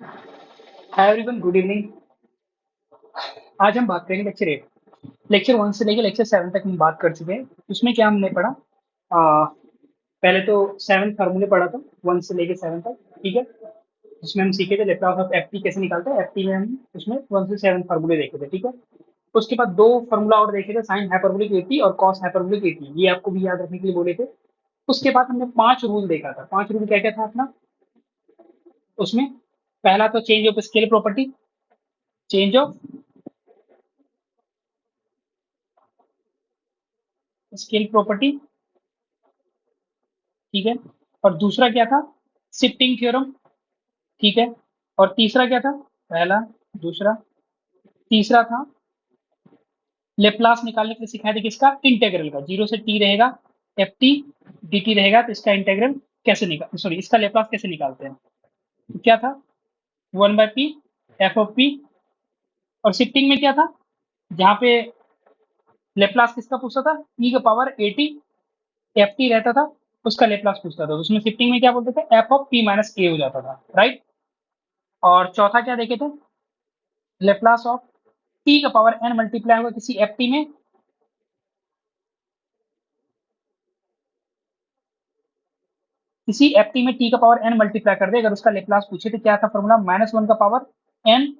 Hi everyone, good evening. आज हम बात करेंगे लेक्चर 8। लेक्चर 1 से लेकर लेक्चर 7 तक हम बात कर चुके हैं। उसमें क्या हमने पढ़ा? पहले तो 7 फार्मूले पढ़ा था, 1 से लेकर 7 तक। ठीक है, जिसमें हम सीखे थे लेप्लास ऑफ एफ कैसे निकालते हैं। एफ में हम उसमें 1 से 7 फार्मूले देखे थे। ठीक है, उसके बाद दो फार्मूला और देखे थे, साइन हाइपरबोलिक एटी और कॉस हाइपरबोलिक एटी। ये आपको भी याद रखने के लिए बोले थे। उसके बाद हमने 5 रूल देखा था। 5 रूल क्या क्या था अपना उसमें? पहला तो change of scale property, change of scale property. ठीक है, और दूसरा क्या था? Shifting theorem. ठीक है, और तीसरा क्या था? पहला, दूसरा, तीसरा था लेप्लास निकालने के लिए सिखाया था किसका? इंटेग्रल का। 0 से टी रहेगा, एफ टी डी टी रहेगा, तो इसका इंटेग्रल कैसे निकाल, सॉरी, इसका लेप्लास कैसे निकालते हैं? तो क्या था? 1/p F of P. और शिफ्टिंग में क्या था? जहां पे लेप्लास किसका पूछता था? ई का पावर एटी एफ टी रहता था, उसका लेप्लास पूछता था। तो उसमें शिफ्टिंग में क्या बोलते थे? एफ ऑफ पी माइनस ए हो जाता था, राइट। और चौथा क्या देखे थे? लेप्लास ऑफ टी का पावर एन मल्टीप्लाई होगा किसी एफ टी में, किसी एफ टी में टी का पावर एन मल्टीप्लाई कर दे, अगर उसका लेप्लास पूछे तो क्या था फॉर्मूला? -1 का power N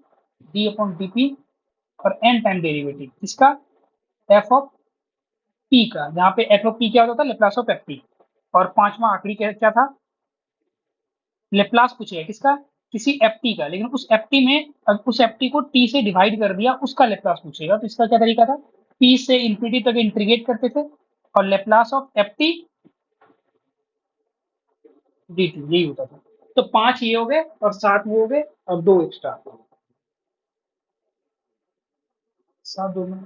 D upon D P और एन टाइम डेरिवेटिव किसका? एफ ऑफ पी का, जहां पे एफ ऑफ पी क्या होता था? Laplace of F T. और पांचवा आखिरी क्या था? लेप्लास पूछेगा किसका? किसी एफ टी का, लेकिन उस एफ टी में उस एफ टी को टी से डिवाइड कर दिया, उसका लेप्लास पूछेगा। तो इसका क्या तरीका था? पी से इंफिनिटी तक इंटीग्रेट करते थे और Laplace of F T D T, यही होता था। तो 5 ये हो गए और 7 वो हो गए और 2 एक्स्ट्रा, 7 2 में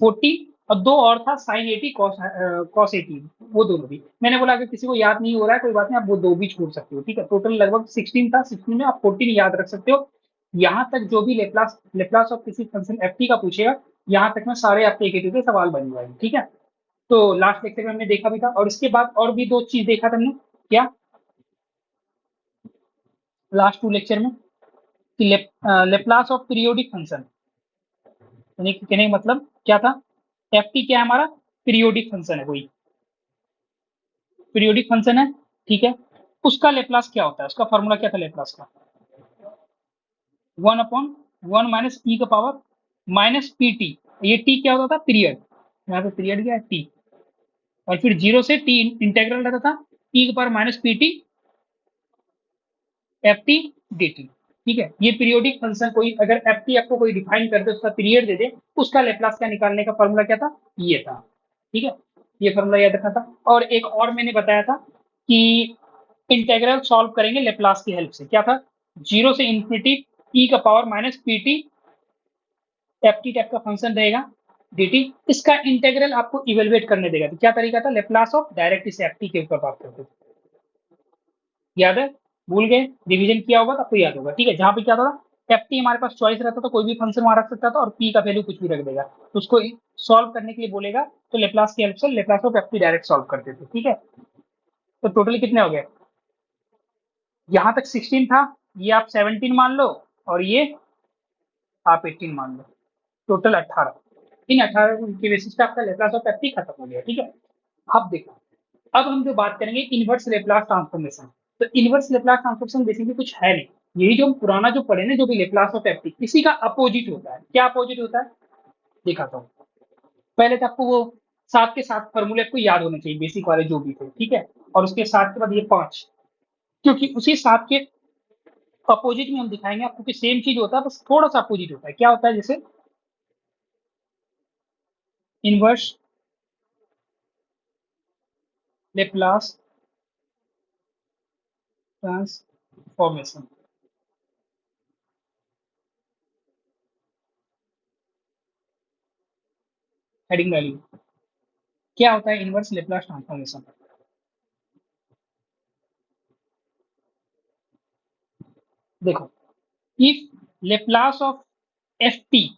40। और 2 और था साइन 80 कॉस 80, वो दोनों भी मैंने बोला। अगर किसी को याद नहीं हो रहा है कोई बात नहीं, आप वो दो भी छोड़ सकते हो। ठीक है, टोटल लगभग 16 था, 16 में आप 14 याद रख सकते हो। यहाँ तक जो भी लेप्लास लेप्लास ऑफ किसी फंक्शन एफ का पूछेगा, यहाँ तक में सारे आपके एक के सवाल बन जाएंगे। ठीक है, तो लास्ट लेक्चर में हमने देखा भी था। और इसके बाद और भी दो चीज देखा था हमने। क्या? लास्ट 2 लेक्चर में कि लेप्लास ऑफ पीरियोडिक फंक्शन, यानी कि कहने का मतलब क्या था? एफ क्या है हमारा? पीरियोडिक फंक्शन है, कोई पीरियोडिक फंक्शन है। ठीक है, उसका लेप्लास क्या होता है? उसका फॉर्मूला क्या था लेप्लास का? 1/1 माइनस ई का पावर माइनस पी टी। ये टी क्या होता था? पीरियड। यहाँ पे पीरियड क्या है? टी। और फिर 0 से टी इंटेग्रल रहता था, ई का power minus P T F T D T. ठीक है, ये पीरियोडिक फंक्शन, कोई अगर एफ टी आपको कोई डिफाइन कर दे, उसका पीरियड दे दे, उसका लेप्लास का निकालने का फॉर्मूला क्या था? ये था। ठीक है, ये फॉर्मूला याद रखना था। और एक और मैंने बताया था कि इंटेग्रल सॉल्व करेंगे लेप्लास की हेल्प से। क्या था? 0 से इंफिनिटी ई का power minus P T F T type का फंक्शन रहेगा डी टी। इसका इंटेग्रल आपको इवेलुएट करने देगा। तो क्या तरीका था? लेप्लास ऑफ डायरेक्ट इस एफ टी के ऊपर बात करते थे। याद है? भूल गए? रिवीजन किया होगा तो आपको याद होगा। ठीक है, जहां पे क्या था? एफ टी हमारे पास चॉइस रहता था, कोई भी फंक्शन वहां रख सकता था और पी का वैल्यू कुछ भी रख देगा। तो उसको सॉल्व करने के लिए बोलेगा, तो लेप्लास की हेल्प से Laplace of F T direct solve करते थे। ठीक है, तो टोटली कितने हो गए? यहाँ तक 16 था, ये आप 17 मान लो और ये आप 18 मान लो, टोटल 18। इन 18 की बेसिस पे आपका लेप्लास ऑफ एफ टी खत्म हो गया। ठीक है, अब देखो, अब हम जो बात करेंगे इनवर्स लेप्लास ट्रांसफॉर्मेशन। तो इनवर्स लेप्लास ट्रांसफॉर्मेशन बेसिकली कुछ है नहीं, यही जो हम पुराना जो पढ़े ना, जो भी लेप्लास ऑफ एफ टी, इसी का अपोजिट होता है। क्या अपोजिट होता है? दिखाता हूँ। पहले तो आपको वो 7 के 7 फॉर्मूले आपको याद होने चाहिए, बेसिक वाले जो भी थे। ठीक है, और उसके 7 के बाद ये 5, क्योंकि उसी 7 के अपोजिट में हम दिखाएंगे आपको कि सेम चीज होता है, बस थोड़ा सा अपोजिट होता है। क्या होता है? जैसे inverse Laplace transformation. Heading value क्या होता है? Inverse Laplace transformation. देखो, if Laplace of F T,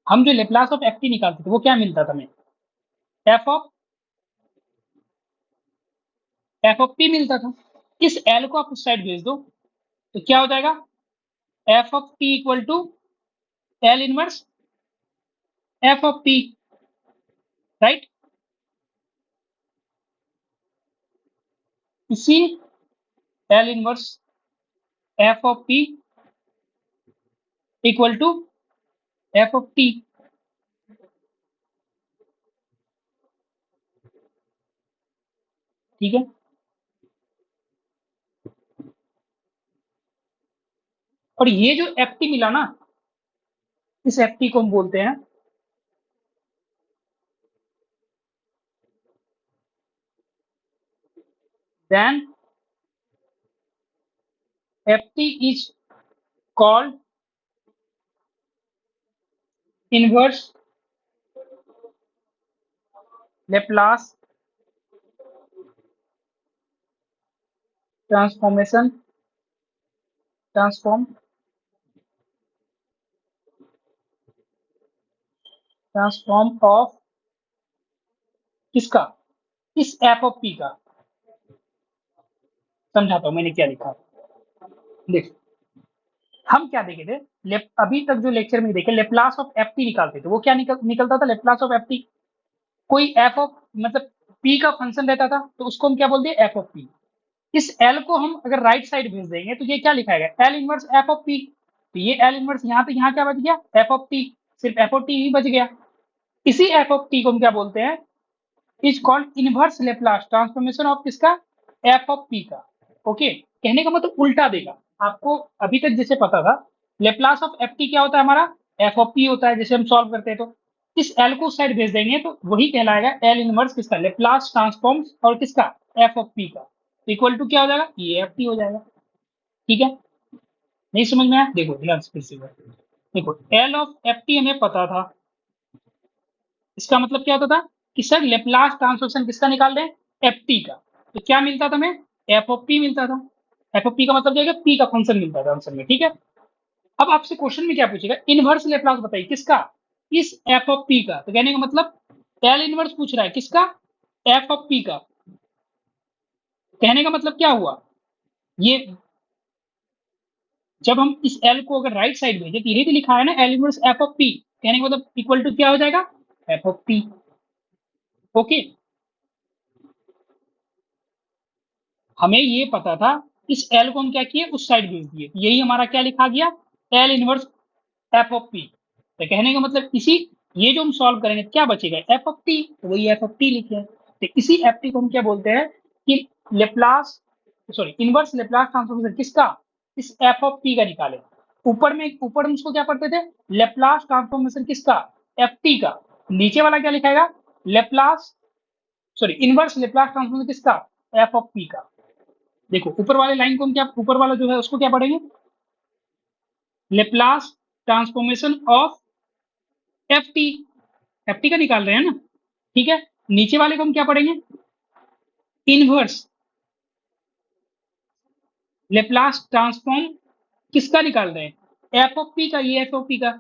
हम जो लेप्लास ऑफ एफ टी निकालते थे वो क्या मिलता था हमें? एफ ऑफ पी मिलता था। इस एल को आप उस साइड भेज दो, तो क्या हो जाएगा, F of T equal to L inverse F of T, right. इसी L inverse F of P equal to F of T, ठीक है। और ये जो एफ टी मिला ना, इस एफ टी को हम बोलते हैं then F T is called inverse Laplace transformation transform transform of किसका, इस एफ ऑफ पी का। समझाता हूं मैंने क्या लिखा, देख। हम क्या देखे थे, अभी तक जो लेक्चर में देखे लेप्लास ऑफ एफ टी निकालते थे, वो क्या निकलता था, लेप्लास ऑफ एफ टी। कोई एफ ऑफ मतलब पी का फंक्शन रहता था तो उसको हम क्या बोलते हैं, एफ ऑफ पी। इस एल को हम अगर राइट साइड भेज देंगे तो ये क्या लिखाएगा, L inverse F of P. तो ये एल इनवर्स यहाँ पे यहाँ क्या बच गया, एफ ऑफ टी, सिर्फ एफ ऑफ टी ही बच गया। इसी एफ ऑफ टी को हम क्या बोलते हैं, is called inverse Laplace transformation of किसका, एफ ऑफ पी का। ओके, कहने का मतलब उल्टा देगा आपको। अभी तक जैसे पता था लेप्लास ऑफ एफ टी क्या होता है हमारा, एफ ऑफ पी होता है, जैसे हम सॉल्व करते हैं तो इस एल को उस साइड भेज देंगे तो वही कहलाएगा एल इनवर्स किसका, लेप्लास ट्रांसफॉर्म और किसका, एफ ऑफ पी का। इक्वल टू क्या हो जाएगा, ये एफ टी हो जाएगा। ठीक है, नहीं समझ में आया, देखो ध्यान से फिर से देखो, एल ऑफ एफ टी हमें पता था, इसका मतलब क्या होता था कि सर लेप्लास ट्रांसफॉर्मेशन किसका निकाल रहे हैं, एफ टी का। तो क्या मिलता था हमें, एफ ऑफ पी मिलता था। एफ ऑफ पी का मतलब क्या है, पी का फंक्शन मिलता था आंसर में, ठीक है। अब आपसे क्वेश्चन में क्या पूछेगा, इनवर्स लेप्लास बताइए किसका, इस एफ ऑफ पी का। तो कहने का मतलब एल इनवर्स पूछ रहा है किसका, एफ ऑफ पी का। कहने का मतलब क्या हुआ, ये जब हम इस एल को अगर राइट साइड भेजे तो यही तो लिखा है ना, L inverse F of P. कहने का मतलब इक्वल टू क्या हो जाएगा, एफ ऑफ पी। ओके, हमें ये पता था, इस एल को हम क्या किए, उस साइड भेज दिए, यही हमारा क्या लिखा गया, L inverse F of P. तो कहने का मतलब इसी, ये जो हम सॉल्व करेंगे क्या बचेगा, एफ ऑफ टी, तो वही एफ ऑफ टी लिखे। तो इसी एफ टी को हम क्या बोलते हैं कि Laplace, sorry inverse Laplace transformation किसका, इस एफ ऑफ पी का निकाले। ऊपर हम उसको क्या पढ़ते थे, लेप्लास ट्रांसफॉर्मेशन किसका, एफ टी का। नीचे वाला क्या लिखाएगा, Laplace, sorry inverse Laplace transformation किसका, एफ ऑफ पी का। देखो ऊपर वाले लाइन को हम क्या, ऊपर वाला जो है उसको क्या पढ़ेंगे, Laplace transformation of F T, F T का निकाल रहे हैं ना, ठीक है। नीचे वाले को हम क्या पढ़ेंगे, इनवर्स लेप्लास ट्रांसफॉर्म किसका निकाल रहे हैं, एफ ऑफ पी का। ये एफ ऑफ पी का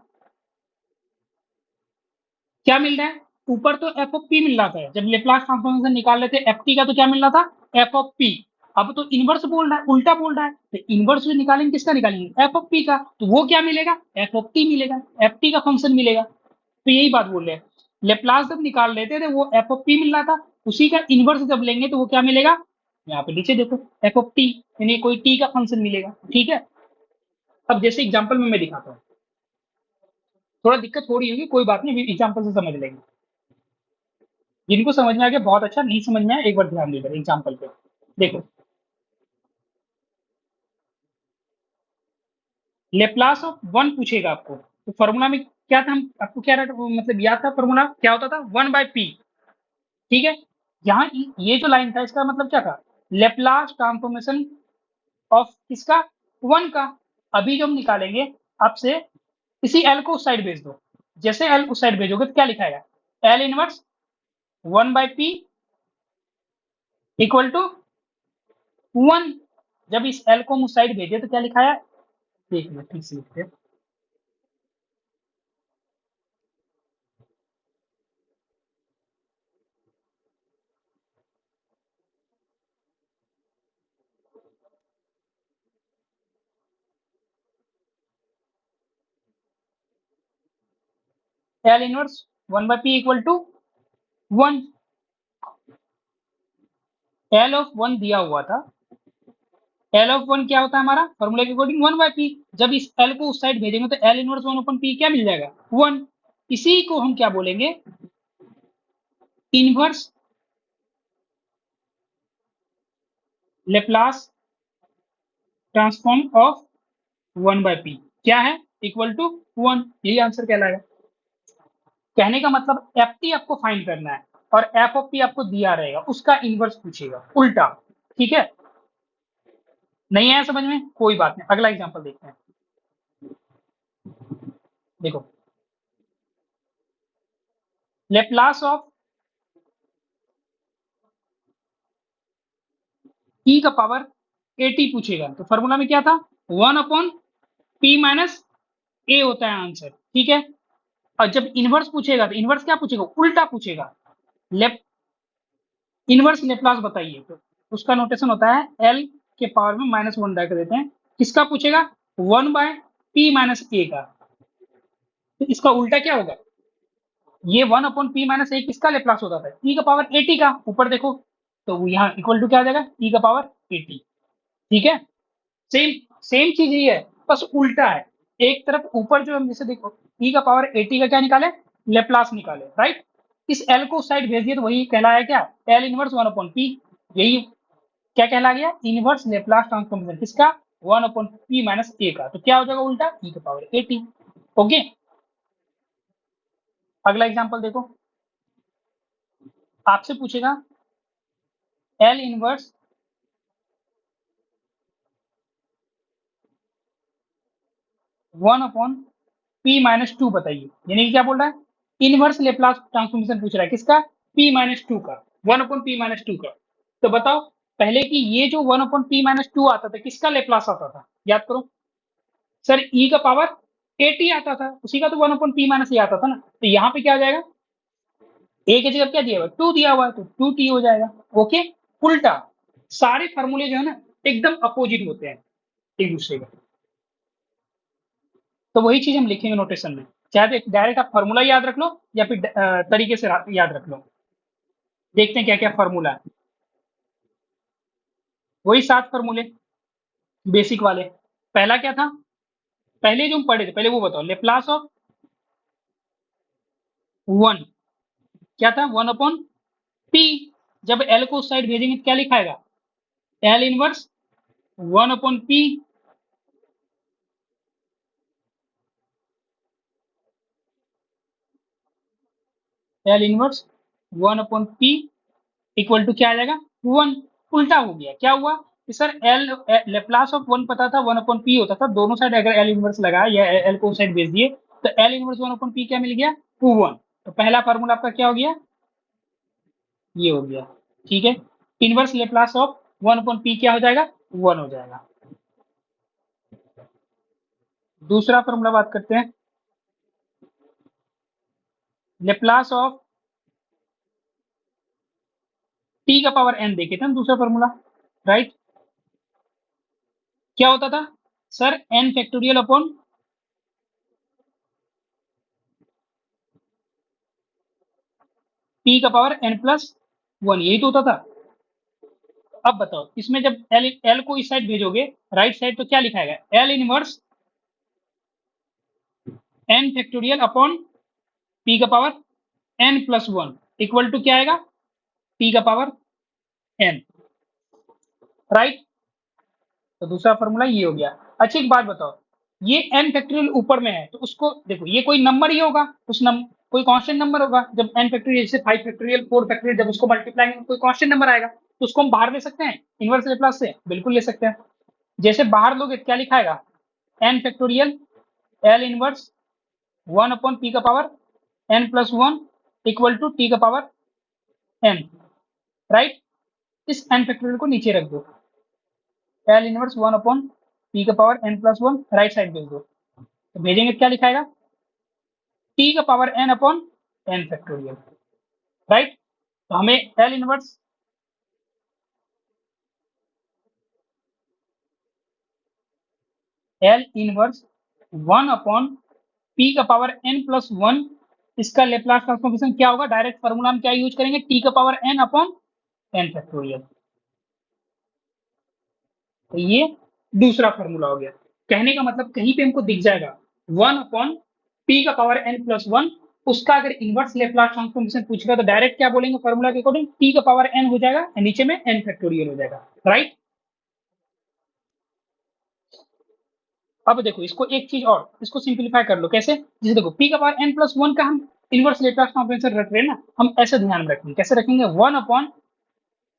क्या मिल रहा है, ऊपर तो एफ ऑफ पी मिल रहा था, जब लेप्लास ट्रांसफॉर्मेशन निकाल रहे थे एफ टी का तो क्या मिल रहा था, एफ ऑफ पी। अब तो इनवर्स बोल रहा है, उल्टा बोल रहा है, तो इनवर्स जो निकालेंगे किसका निकालेंगे, एफ ऑफ पी का। तो वो क्या मिलेगा, एफ ऑफ टी मिलेगा, एफ टी का फंक्शन मिलेगा। तो यही बात बोल रहे हैं, लेप्लास जब निकाल लेते थे वो एफ ऑफ पी मिल रहा था, उसी का इनवर्स जब लेंगे तो वो क्या मिलेगा, यहाँ पे नीचे देखो एफ ऑफ टी, यानी कोई टी का फंक्शन मिलेगा, ठीक है। अब जैसे एग्जाम्पल में मैं दिखाता हूँ, थोड़ा दिक्कत हो रही होगी, कोई बात नहीं, एग्जाम्पल से समझ लेंगे। जिनको समझ में आ गया बहुत अच्छा, नहीं समझ में आया एक बार ध्यान देकर एग्जाम्पल पे। देखो लेप्लास ऑफ वन पूछेगा आपको, तो फॉर्मूला में क्या था, हम आपको क्या मतलब याद था, फॉर्मूला क्या होता था, वन बाय पी, ठीक है। यहाँ ये जो लाइन था इसका मतलब क्या था, लेप्लास ट्रांसफॉर्मेशन ऑफ किसका, वन का। अभी जो हम निकालेंगे आपसे, इसी एल को उस साइड भेज दो, जैसे एल उस साइड भेजोगे तो क्या लिखाएगा, L inverse one by P equal to one. जब इस एल को हम उस साइड भेजे तो क्या लिखाया, एक मिनट ठीक से लिखते हैं। L inverse 1/p equal to 1। L of 1 दिया हुआ था, एल ऑफ 1 क्या होता है हमारा फॉर्मूला के अकॉर्डिंग 1/p। जब इस एल को उस साइड भेजेंगे तो एल इनवर्स 1/p क्या मिल जाएगा 1। इसी को हम क्या बोलेंगे inverse Laplace transform of 1/p क्या है इक्वल टू 1। यही आंसर कहलाएगा। कहने का मतलब एफ टी आपको फाइंड करना है और एफ ऑफ पी आपको दिया रहेगा, उसका इनवर्स पूछेगा उल्टा। ठीक है, नहीं आया समझ में, कोई बात नहीं, अगला एग्जांपल देखते हैं। देखो लेप्लास ऑफ ई का पावर एटी पूछेगा तो फॉर्मूला में क्या था 1/p माइनस ए होता है आंसर। ठीक है, और जब इनवर्स पूछेगा तो इनवर्स क्या पूछेगा उल्टा पूछेगा। लेप इनवर्स लेप्लास बताइए, तो उसका नोटेशन होता है एल के पावर में -1 डाल देते हैं। किसका पूछेगा 1/p माइनस ए का, तो इसका उल्टा क्या होगा ये 1/p माइनस ए किसका लेप्लास होता था ई का पावर एटी का। ऊपर देखो तो यहाँ इक्वल टू क्या आ जाएगा ई का पावर एटी। ठीक है, सेम सेम चीज ही है, बस उल्टा है। एक तरफ ऊपर जो हम जैसे देखो ई का पावर एटी का क्या निकाले लेप्लास निकाले, राइट। इस एल को उस साइड भेज दिए तो वही कहलाया क्या एल इनवर्स 1/p। यही क्या कहला गया इनवर्स लेप्लास ट्रांसफॉर्मेशन किसका 1/p माइनस ए का, तो क्या हो जाएगा उल्टा ई का पावर एटी। ओके, अगला एग्जांपल देखो, आपसे पूछेगा एल इनवर्स 1/p माइनस 2 बताइए। यानी कि क्या बोल रहा है इनवर्स लेप्लास ट्रांसफॉर्मेशन पूछ रहा है किसका p माइनस 2 का 1/p माइनस 2 का। तो बताओ पहले कि ये जो 1/p माइनस 2 आता था किसका लेप्लास आता था याद करो सर ई का पावर एटी आता था, उसी का तो 1/p माइनस ए आता था ना। तो यहाँ पे क्या हो जाएगा ए की जगह क्या दिया हुआ 2 दिया हुआ है तो 2t हो जाएगा। ओके, उल्टा सारे फार्मूले जो है ना एकदम अपोजिट होते हैं एक दूसरे का। तो वही चीज हम लिखेंगे नोटेशन में, चाहे तो डायरेक्ट आप फार्मूला याद रख लो या फिर तरीके से याद रख लो। देखते हैं क्या क्या फार्मूला है। वही 7 फार्मूले बेसिक वाले। पहला क्या था पहले जो हम पढ़े थे पहले वो बताओ लेप्लास ऑफ 1 क्या था 1/p। जब एल को उस साइड भेजेंगे तो क्या लिखाएगा L inverse 1/p L inverse 1/p equal to क्या आ जाएगा 1। उल्टा हो गया, क्या हुआ कि सर एल लेप्लास ऑफ 1 पता था 1/p होता था, दोनों साइड अगर एल इनवर्स लगाया या एल को साइड भेज दिए तो एल इनवर्स 1/p क्या मिल गया 1। तो पहला फार्मूला आपका क्या हो गया ये हो गया। ठीक है, इनवर्स लेप्लास ऑफ 1/p क्या हो जाएगा 1 हो जाएगा। दूसरा फार्मूला बात करते हैं लेप्लास ऑफ टी का पावर एन देखे थे हम दूसरा फार्मूला, राइट। क्या होता था sir N factorial upon P का पावर एन प्लस 1, यही तो होता था। अब बताओ इसमें जब एल एल को इस साइड भेजोगे राइट साइड तो क्या लिखाएगा L inverse N factorial upon P का power N plus 1 equal to क्या आएगा पी का पावर एन, राइट। तो दूसरा फॉर्मूला ये हो गया। अच्छा एक बात बताओ ये एन फैक्टोरियल ऊपर में है तो उसको देखो ये कोई नंबर ही होगा कोई कांस्टेंट नंबर होगा। जब एन फैक्टोरियल जैसे 5 फैक्टोरियल 4 फैक्टोरियल जब उसको मल्टीप्लाई करेंगे कोई कांस्टेंट नंबर आएगा तो उसको हम बाहर ले सकते हैं इनवर्स लेप्लास से, बिल्कुल ले सकते हैं। जैसे बाहर लोगे क्या लिखाएगा N factorial L inverse 1/p का power N plus 1 equal to T का पावर एन, राइट। इस एन फैक्टोरियल को नीचे रख दो एल इनवर्स 1/p का power N plus 1 right side भेज दो तो भेजेंगे तो क्या लिखाएगा टी का power N upon N factorial, right. तो हमें एल इनवर्स 1/p का पावर एन प्लस 1 इसका लेप्लास ट्रांसफॉर्मेशन क्या होगा, डायरेक्ट फॉर्मूला में क्या यूज करेंगे, टी का power N upon N factorial. तो ये दूसरा फॉर्मूला हो गया। कहने का मतलब कहीं पे हमको दिख जाएगा 1 अपॉन पी का पावर एन प्लस 1, उसका अगर इनवर्स लेप्लास ट्रांसफॉर्मेशन पूछेगा तो डायरेक्ट क्या बोलेंगे फॉर्मूला के अकॉर्डिंग, टी का पावर एन हो जाएगा, नीचे में एन फैक्टोरियल हो जाएगा, राइट। अब देखो इसको एक चीज और, इसको सिंप्लीफाई कर लो कैसे, जैसे देखो पी का पावर एन प्लस 1 का हम इनवर्स लेप्लास ट्रांसफॉर्मेशन रख रहे हैं ना, हम ऐसे ध्यान में रखेंगे, कैसे रखेंगे, 1 अपॉन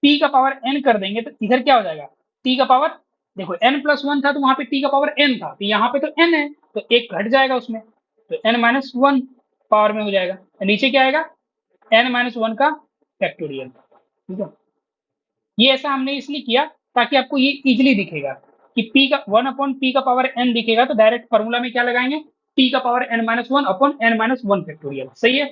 पी का पावर एन कर देंगे तो इधर क्या हो जाएगा, टी का पावर, देखो एन प्लस 1 था तो वहां पे टी का पावर एन था, तो यहाँ पे तो एन है तो एक घट जाएगा उसमें, तो एन माइनस 1 पावर में हो जाएगा, तो नीचे क्या आएगा, एन माइनस 1 का फैक्टोरियल, ठीक है। ये ऐसा हमने इसलिए किया ताकि आपको ये इजिली दिखेगा कि पी का 1 अपॉन पी का पावर एन दिखेगा तो डायरेक्ट फॉर्मूला में क्या लगाएंगे, पी का power N minus 1 upon N minus 1 factorial, सही है।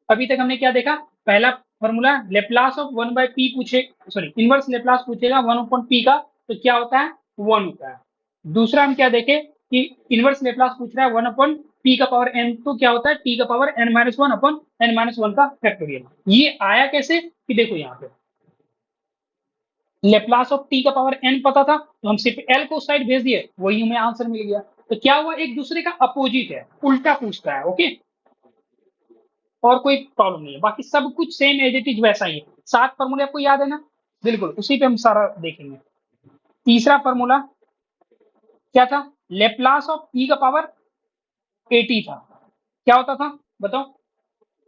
अभी तक हमने क्या देखा, पहला फॉर्मूला लेप्लास ऑफ 1/p पूछे, सॉरी इनवर्स लेप्लास पूछेगा 1/p का तो क्या होता है, 1 होता है। दूसरा हम क्या देखे कि इनवर्स लेप्लास पूछ रहा है 1/p का पावर n तो क्या होता है, t का power n minus 1 upon n minus 1 का फैक्टोरियल। ये आया कैसे कि देखो यहाँ पे लेप्लास ऑफ t का पावर n पता था तो हम सिर्फ l को साइड भेज दिए, वही हमें आंसर मिल गया। तो क्या हुआ, एक दूसरे का अपोजिट है, उल्टा पूछता है, ओके। और कोई प्रॉब्लम नहीं है, बाकी सब कुछ सेम एज इट इज वैसा ही है। 7 फॉर्मूले आपको याद है ना, बिल्कुल उसी पे हम सारा देखेंगे। तीसरा फॉर्मूला क्या था, लेप्लास ऑफ ई का पावर 80 था, क्या होता था बताओ,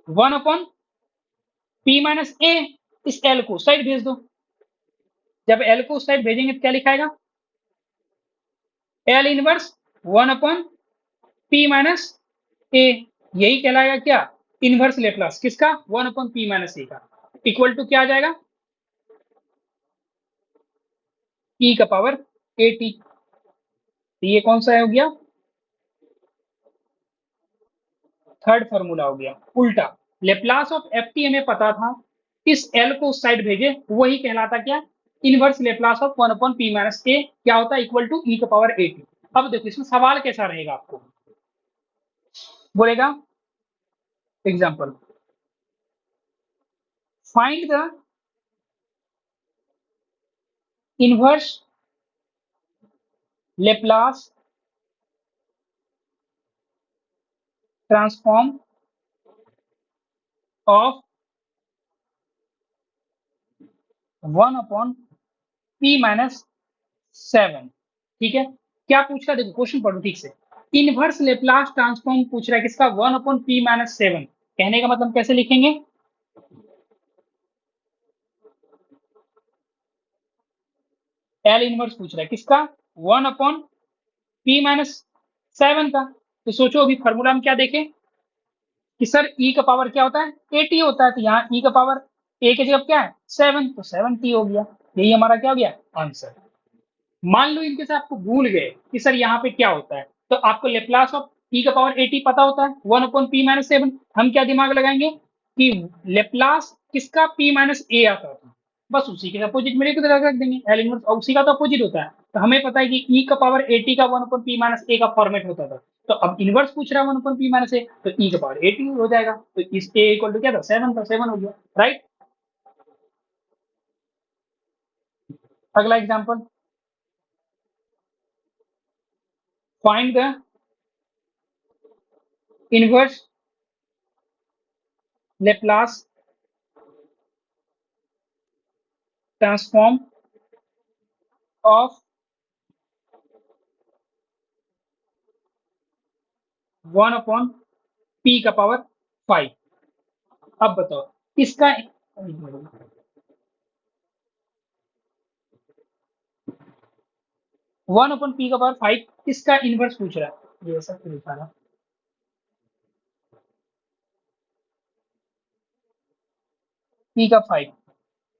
1/p माइनस ए, इस एल को साइड भेज दो, जब एल को साइड भेजेंगे तो क्या लिखाएगा, एल इनवर्स 1/p माइनस ए, यही कहलाएगा क्या, इनवर्स लेप्लास किसका, 1/p माइनस ए का, इक्वल टू क्या आ जाएगा, ई का पावर 80। तो ये कौन सा हो गया, थर्ड फॉर्मूला हो गया उल्टा। लेप्लास ऑफ एफ टी हमें पता था, इस एल को उस साइड भेजे, वही कहलाता क्या, inverse Laplace of 1/p minus A क्या होता है, इक्वल टू ई का पावर 80। अब देखो इसमें सवाल कैसा रहेगा, आपको बोलेगा example, find the inverse Laplace transform of 1/p minus 7, ठीक है। क्या पूछ रहा है, देखो क्वेश्चन पढ़ो ठीक से, इनवर्स लेप्लास ट्रांसफॉर्म पूछ रहा है किसका, 1/p माइनस 7, कहने का मतलब कैसे लिखेंगे, एल इनवर्स पूछ रहा है किसका, 1/p माइनस 7 का। तो सोचो अभी फॉर्मूला में क्या देखें कि सर ई का पावर क्या होता है, 80 होता है, तो यहाँ ई का पावर ए की जगह क्या है 7, तो 7t हो गया, यही हमारा क्या हो गया आंसर। मान लो इनके से आपको भूल गए कि सर यहाँ पे क्या होता है, तो आपको लेप्लास ऑफ ई का पावर 80 पता होता है, 1/p माइनस 7, हम क्या दिमाग लगाएंगे कि लेप्लास किसका p माइनस ए आता था, बस उसी के अपोजिट में लेकर रख देंगे, एल इनवर्स और उसी का तो अपोजिट होता है, तो हमें पता है कि ई का पावर 80 का 1/p माइनस ए का फॉर्मेट होता था, तो अब इनवर्स पूछ रहा है 1/p माइनस ए, तो ई का पावर 80 हो जाएगा, तो इस ए इक्वल टू क्या था 7 था, 7 हो गया, राइट। अगला example, find the inverse Laplace transform of 1/p का पावर 5। अब बताओ इसका 1/p का पावर 5 इसका इनवर्स पूछ रहा है, ये ऐसा क्यों लिखा रहा, p का 5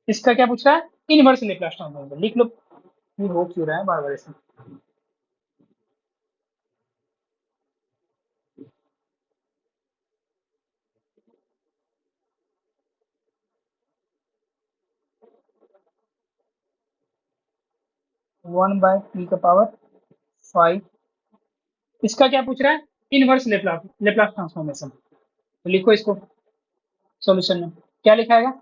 इसका क्या पूछ रहा है, इनवर्स लेप्लास ट्रांसफॉर्म, लिख लो, ये हो क्यों रहा है बार बार ऐसे। 1/p का पावर 5 इसका क्या पूछ रहा है, इनवर्स लेप्लास लेप्लास ट्रांसफॉर्मेशन। तो लिखो इसको सॉल्यूशन में क्या लिखाएगा,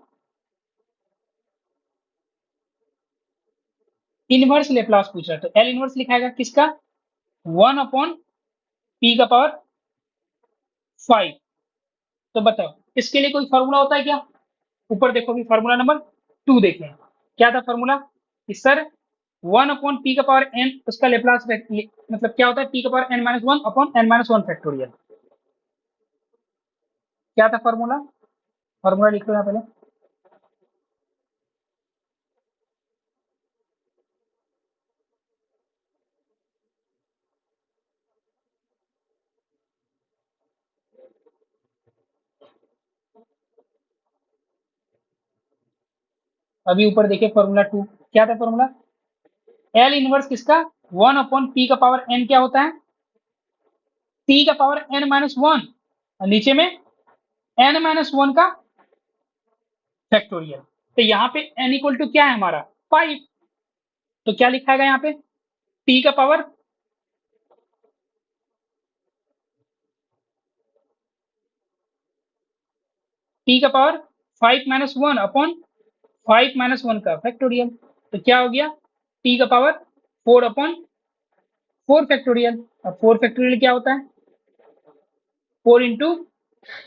इनवर्स लेप्लास पूछ रहा है तो एल इनवर्स लिखाएगा किसका, 1/p⁵। तो बताओ इसके लिए कोई फॉर्मूला होता है क्या, ऊपर देखो भी फॉर्मूला नंबर 2 देखें, क्या था फॉर्मूला कि सर 1/p⁴n उसका लेप्लास मतलब क्या होता है, p⁴n-1/n-1 फैक्टोरियल। क्या था फॉर्मूला, फॉर्मूला लिख लो यहाँ पहले। अभी ऊपर देखिए फॉर्मूला 2 क्या था फॉर्मूला, एल इनवर्स किसका 1/p⁴n क्या होता है, p⁴n-1 और नीचे में n-1 का फैक्टोरियल। तो यहाँ पे n इक्वल टू क्या है हमारा 5, तो क्या लिखा है यहाँ पे p का पावर p⁴ 5-1/5-1 का फैक्टोरियल। तो क्या हो गया p⁴ 4/4 फैक्टोरियल। अब 4 फैक्टोरियल क्या होता है 4 इंटू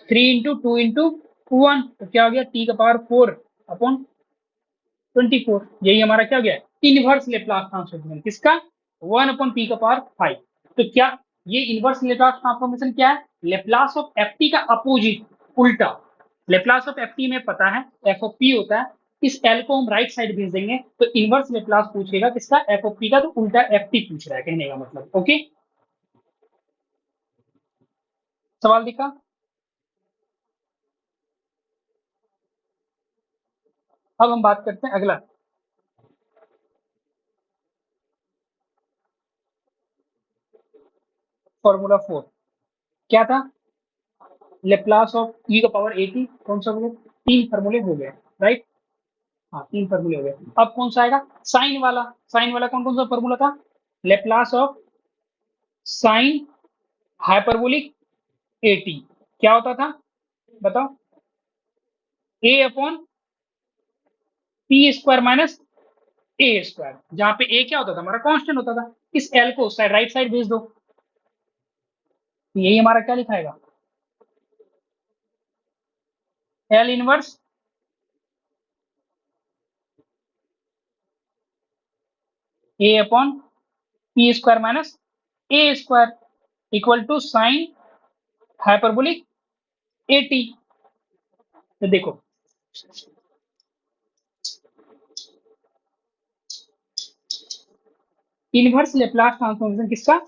3 इंटू 2 इंटू 1, तो क्या हो गया t⁴/24। यही हमारा क्या हो गया इनवर्स लेप्लास ट्रांसफॉर्मेशन किसका 1/p⁵। तो क्या ये इनवर्स लेप्लास ट्रांसफॉर्मेशन क्या है, लेप्लास ऑफ एफ टी का अपोजिट उल्टा। लेप्लास ऑफ एफ टी में पता है एफ ऑफ पी होता है, इस एल को हम राइट साइड भेज देंगे तो इनवर्स लेप्लास पूछेगा किसका एफ ऑफ पी का, तो उल्टा एफ टी पूछ रहा है कहने का मतलब। ओके सवाल दिखा। अब हम बात करते हैं अगला, फॉर्मूला 4 क्या था, लेप्लास ऑफ ई का पावर एटी, कौन सा बोले, 3 फॉर्मूले हो गए राइट। हाँ 3 फॉर्मूले हो गए, अब कौन सा आएगा साइन वाला, साइन वाला कौन कौन सा फॉर्मूला था, Laplace of sine hyperbolic eighty क्या होता था बताओ, a/p² - जहां पे a क्या होता था हमारा कांस्टेंट होता था, इस l को साइड राइट साइड भेज दो, तो यही हमारा क्या लिखाएगा L inverse a/p² - equal to sine hyperbolic AT. तो देखो इनवर्स लेप्लास ट्रांसफॉर्मेशन किसका,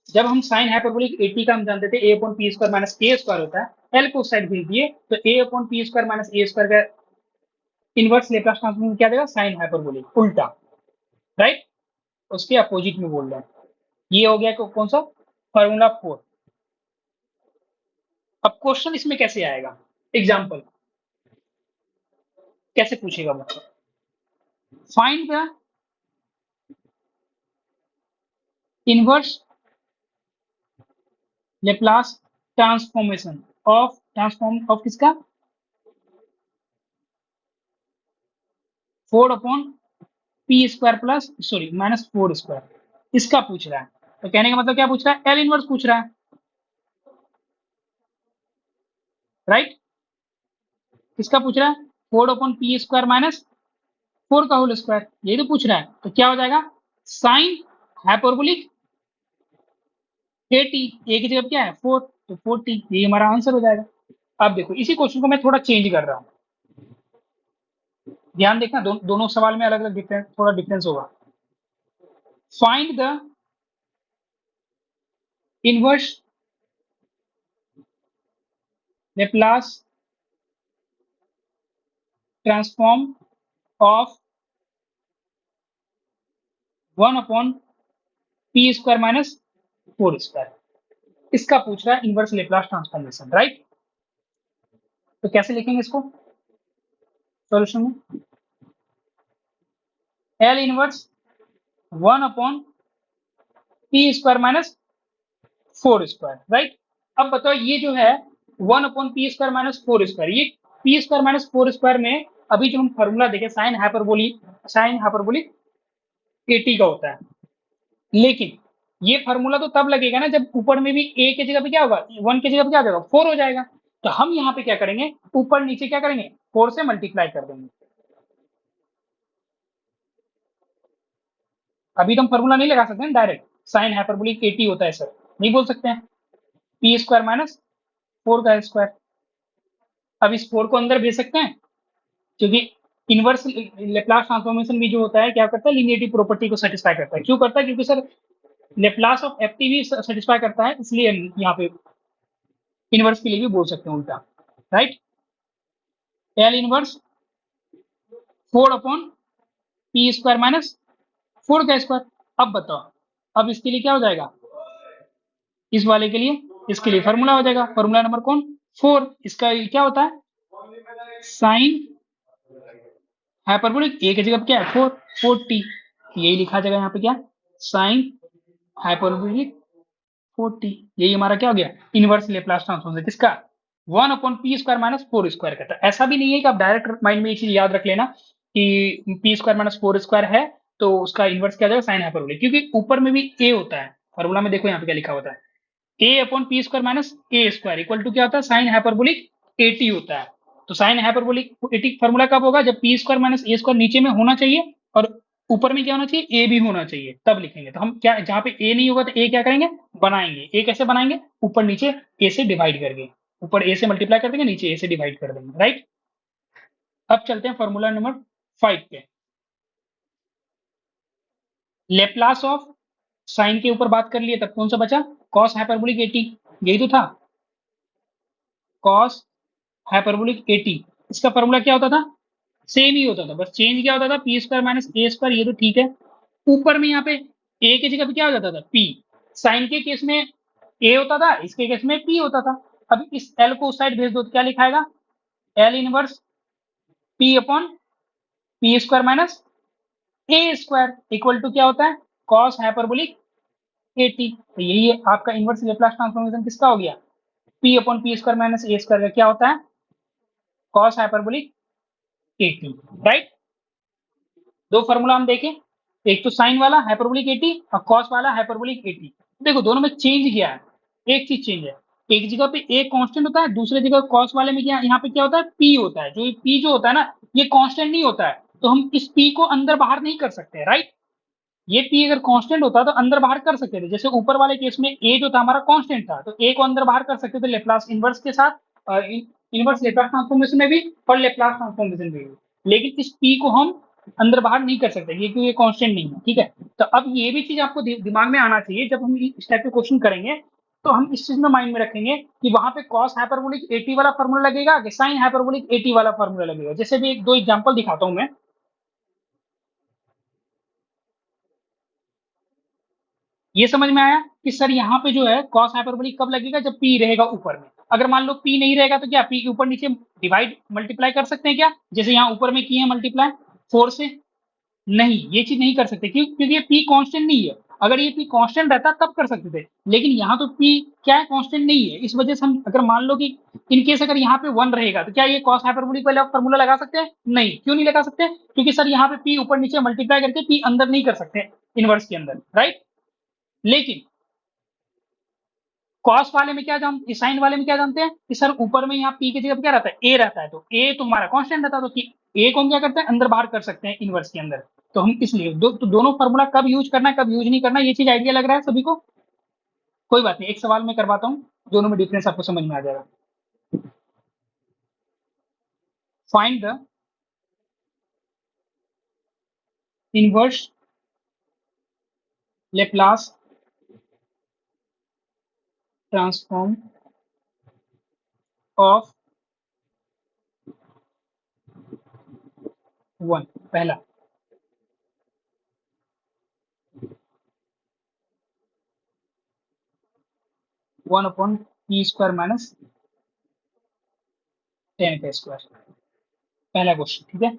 जब हम साइन हाइपरबोलिक एटी का हम जानते थे a/p² - a² होता है, l को साइड भेज दिए तो a/p² - a² का इनवर्स लेप्लास ट्रांसफॉर्मेशन क्या देगा साइन हाइपरबोलिक उल्टा राइट, उसके अपोजिट में बोल रहे हैं। ये हो गया कौन सा फॉर्मूला 4। अब क्वेश्चन इसमें कैसे आएगा, एग्जाम्पल कैसे पूछेगा वो, find the inverse Laplace transform of किसका 4/p² + सॉरी -4², इसका पूछ रहा है। तो कहने का मतलब क्या पूछ रहा है एल इनवर्स पूछ रहा है राइट, किसका पूछ रहा है 4/p² - 4 का होल स्क्वायर, यही तो पूछ रहा है। तो क्या हो जाएगा साइन हाइपरबोलिक एटी, ए की जगह क्या है 4, तो 4t, यही हमारा आंसर हो जाएगा। अब देखो इसी क्वेश्चन को मैं थोड़ा चेंज कर रहा हूँ, ध्यान देखना दोनों सवाल में अलग अलग डिफरेंस, थोड़ा डिफरेंस होगा। Find the inverse Laplace transform of 1/p² - 4², इसका पूछ रहा है इनवर्स लेप्लास ट्रांसफॉर्मेशन राइट। तो कैसे लिखेंगे इसको सॉल्यूशन में, एल इनवर्स 1/p² - 4² राइट। अब बताओ ये जो है 1/p² माइनस 4², ये p² माइनस 4² में अभी जो हम फॉर्मूला देखे साइन हाइपरबोलिक AT का होता है, लेकिन ये फार्मूला तो तब लगेगा ना जब ऊपर में भी a की जगह पे क्या होगा, 1 की जगह पे क्या हो जाएगा, 4 हो जाएगा। तो हम यहाँ पे क्या करेंगे, ऊपर नीचे क्या करेंगे, 4 से मल्टीप्लाई कर देंगे। अभी तो हम फार्मूला नहीं लगा सकते हैं डायरेक्ट, साइन हाइपरबोलिक AT होता है सर, नहीं बोल सकते हैं, p² माइनस 4 का स्क्वायर। अब इस 4 को अंदर भेज सकते हैं, क्योंकि इनवर्स लेप्लास ट्रांसफॉर्मेशन भी जो होता है क्या करता है, लीनियरिटी प्रॉपर्टी को सेटिस्फाई करता है। क्यों करता है, क्योंकि सर लेप्लास ऑफ FT भी सेटिस्फाई करता है, इसलिए यहाँ पे इनवर्स के लिए भी बोल सकते हैं उल्टा, right. L inverse 4/p² minus 4 का स्क्वायर। अब बताओ, अब इसके लिए क्या हो जाएगा, इस वाले के लिए, इसके लिए फॉर्मूला हो जाएगा, फॉर्मूला नंबर कौन, 4। इसका क्या होता है, साइन हाइपरबोलिक a की जगह पे क्या है 4t, यही लिखा जाएगा यहाँ पे क्या, साइन हाइपरबोलिक 4t। यही हमारा क्या हो गया, इनवर्स लेप्लास ट्रांसफॉर्म है किसका, 1/p² माइनस 4² का। तो ऐसा भी नहीं है कि आप डायरेक्ट माइंड में ये चीज याद रख लेना कि p² माइनस 4² है तो उसका इनवर्स क्या जाएगा, साइन हाइपरबोलिक, क्योंकि ऊपर में भी a होता है। फॉर्मूला में देखो यहाँ पे क्या लिखा होता है, a/p² minus a² equal to क्या होता है, साइन हाइपरबोलिक AT होता है। तो साइन हाइपरबोलिक AT फॉर्मूला कब होगा, जब p² माइनस a² नीचे में होना चाहिए और ऊपर में क्या होना चाहिए, a भी होना चाहिए, तब लिखेंगे। तो हम क्या, जहां पे a नहीं होगा तो a क्या करेंगे, बनाएंगे। a कैसे बनाएंगे, ऊपर नीचे a से डिवाइड करके, ऊपर a से मल्टीप्लाई कर देंगे, नीचे a से डिवाइड कर देंगे, राइट। अब चलते हैं फॉर्मूला नंबर 5 पे। लेप्लास ऑफ साइन के ऊपर बात कर लिए, तब कौन सा बचा, कॉस हाइपरबोलिक AT, यही तो था, कॉस हाइपरबोलिक AT। इसका फॉर्मूला क्या होता था, सेम ही होता था, बस चेंज क्या होता था, p² माइनस a², ये तो ठीक है। ऊपर में यहाँ पे a की जगह पे क्या हो जाता था, p। साइन के केस में a होता था, इसके केस में p होता था। अब इस l को उस साइड भेज दो तो क्या लिखाएगा, l inverse p/p² minus a² equal to क्या होता है, कॉस हाइपरबोलिक AT। तो यही है आपका इनवर्स लेप्लास ट्रांसफॉर्मेशन किसका हो गया, p/p² माइनस a² का क्या होता है, कॉस हाइपरबोलिक AT, राइट। दो फॉर्मूला हम देखें, एक तो साइन वाला हाइपरबोलिक AT और कॉस वाला हाइपरबोलिक AT। देखो दोनों में चेंज क्या है, एक चीज चेंज है, एक जगह पे a कांस्टेंट होता है, दूसरे जगह कॉस वाले में क्या, यहाँ पे क्या होता है, p होता है। जो p जो होता है ना, ये कांस्टेंट नहीं होता है, तो हम इस p को अंदर बाहर नहीं कर सकते, राइट। ये p अगर कांस्टेंट होता तो अंदर बाहर कर सकते थे, जैसे ऊपर वाले केस में a जो था हमारा कांस्टेंट था, तो a को अंदर बाहर कर सकते थे लेप्लास इनवर्स के साथ, इनवर्स लेप्लास ट्रांसफॉर्मेशन में भी और लेप्लास ट्रांसफॉर्मेशन में भी। लेकिन इस p को हम अंदर बाहर नहीं कर सकते, ये क्योंकि ये कांस्टेंट नहीं है, ठीक है। तो अब ये भी चीज आपको दिमाग में आना चाहिए, जब हम इस टाइप के क्वेश्चन करेंगे तो हम इस चीज में माइंड में रखेंगे कि वहां पे कॉस हाइपरबोलिक AT वाला फॉर्मूला लगेगा कि साइन हाइपरबोलिक AT वाला फॉर्मूला लगेगा। जैसे भी एक दो एग्जांपल दिखाता हूं मैं। ये समझ में आया कि सर यहाँ पे जो है कॉस हाइपरबोलिक कब लगेगा, जब p रहेगा ऊपर में। अगर मान लो p नहीं रहेगा तो क्या p के ऊपर नीचे डिवाइड मल्टीप्लाई कर सकते हैं क्या, जैसे यहाँ ऊपर में किए हैं मल्टीप्लाई 4 से, नहीं ये चीज नहीं कर सकते, क्यों, क्योंकि ये p कांस्टेंट नहीं है। अगर ये p कांस्टेंट रहता तब कर सकते थे, लेकिन यहाँ तो p क्या है, कांस्टेंट नहीं है। इस वजह से हम अगर मान लो कि इनकेस अगर यहाँ पे 1 रहेगा तो क्या ये कॉस हाइपरबोलिक वाला फॉर्मूला लगा सकते हैं, नहीं। क्यों नहीं लगा सकते, क्योंकि सर यहाँ पे p ऊपर नीचे मल्टीप्लाई करके p अंदर नहीं कर सकते इनवर्स के अंदर, राइट। लेकिन कॉस वाले में क्या जानते, साइन वाले में क्या जानते हैं कि सर ऊपर में यहाँ p की जगह पे क्या रहता है, a रहता है, तो a तो हमारा कांस्टेंट रहता है, तो a को हम क्या करते हैं, अंदर बाहर कर सकते हैं इनवर्स के अंदर। तो हम इसलिए तो दोनों फार्मूला कब यूज करना है कब यूज नहीं करना, ये चीज आइडिया लग रहा है सभी को। कोई बात नहीं, एक सवाल मैं करवाता हूँ, दोनों में डिफरेंस आपको समझ में आ जाएगा। Find the inverse Laplace transform of 1। पहला, 1/p² माइनस 10 का स्क्वायर, पहला क्वेश्चन, ठीक है।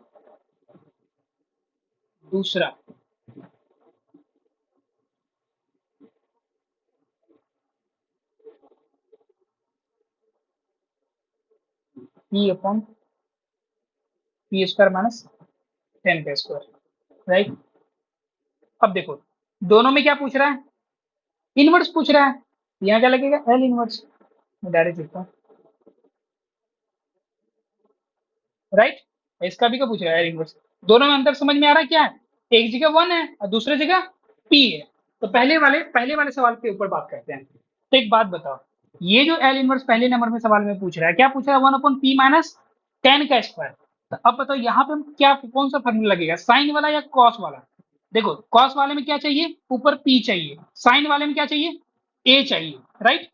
दूसरा, ई अपॉन पी स्क्वायर माइनस 10 का स्क्वायर, राइट। अब देखो दोनों में क्या पूछ रहा है, इनवर्स पूछ रहा है, यहाँ क्या लगेगा एल इनवर्स, मैं डायरेक्ट लिखता हूँ, राइट। इसका भी क्या पूछ रहा है एल इनवर्स, दोनों में अंतर समझ में आ रहा है क्या है, एक जगह 1 है और दूसरी जगह पी है। तो पहले वाले सवाल के ऊपर बात करते हैं। तो एक बात बताओ, ये जो एल इनवर्स पहले नंबर में सवाल में पूछ रहा है, क्या पूछ रहा है, 1 अपॉन पी माइनस 10 का स्क्वायर। तो अब बताओ यहाँ पे क्या कौन सा फॉर्मूला लगेगा, साइन वाला या कॉस वाला। देखो कॉस वाले में क्या चाहिए, ऊपर पी चाहिए, साइन वाले में क्या चाहिए, ए चाहिए, राइट।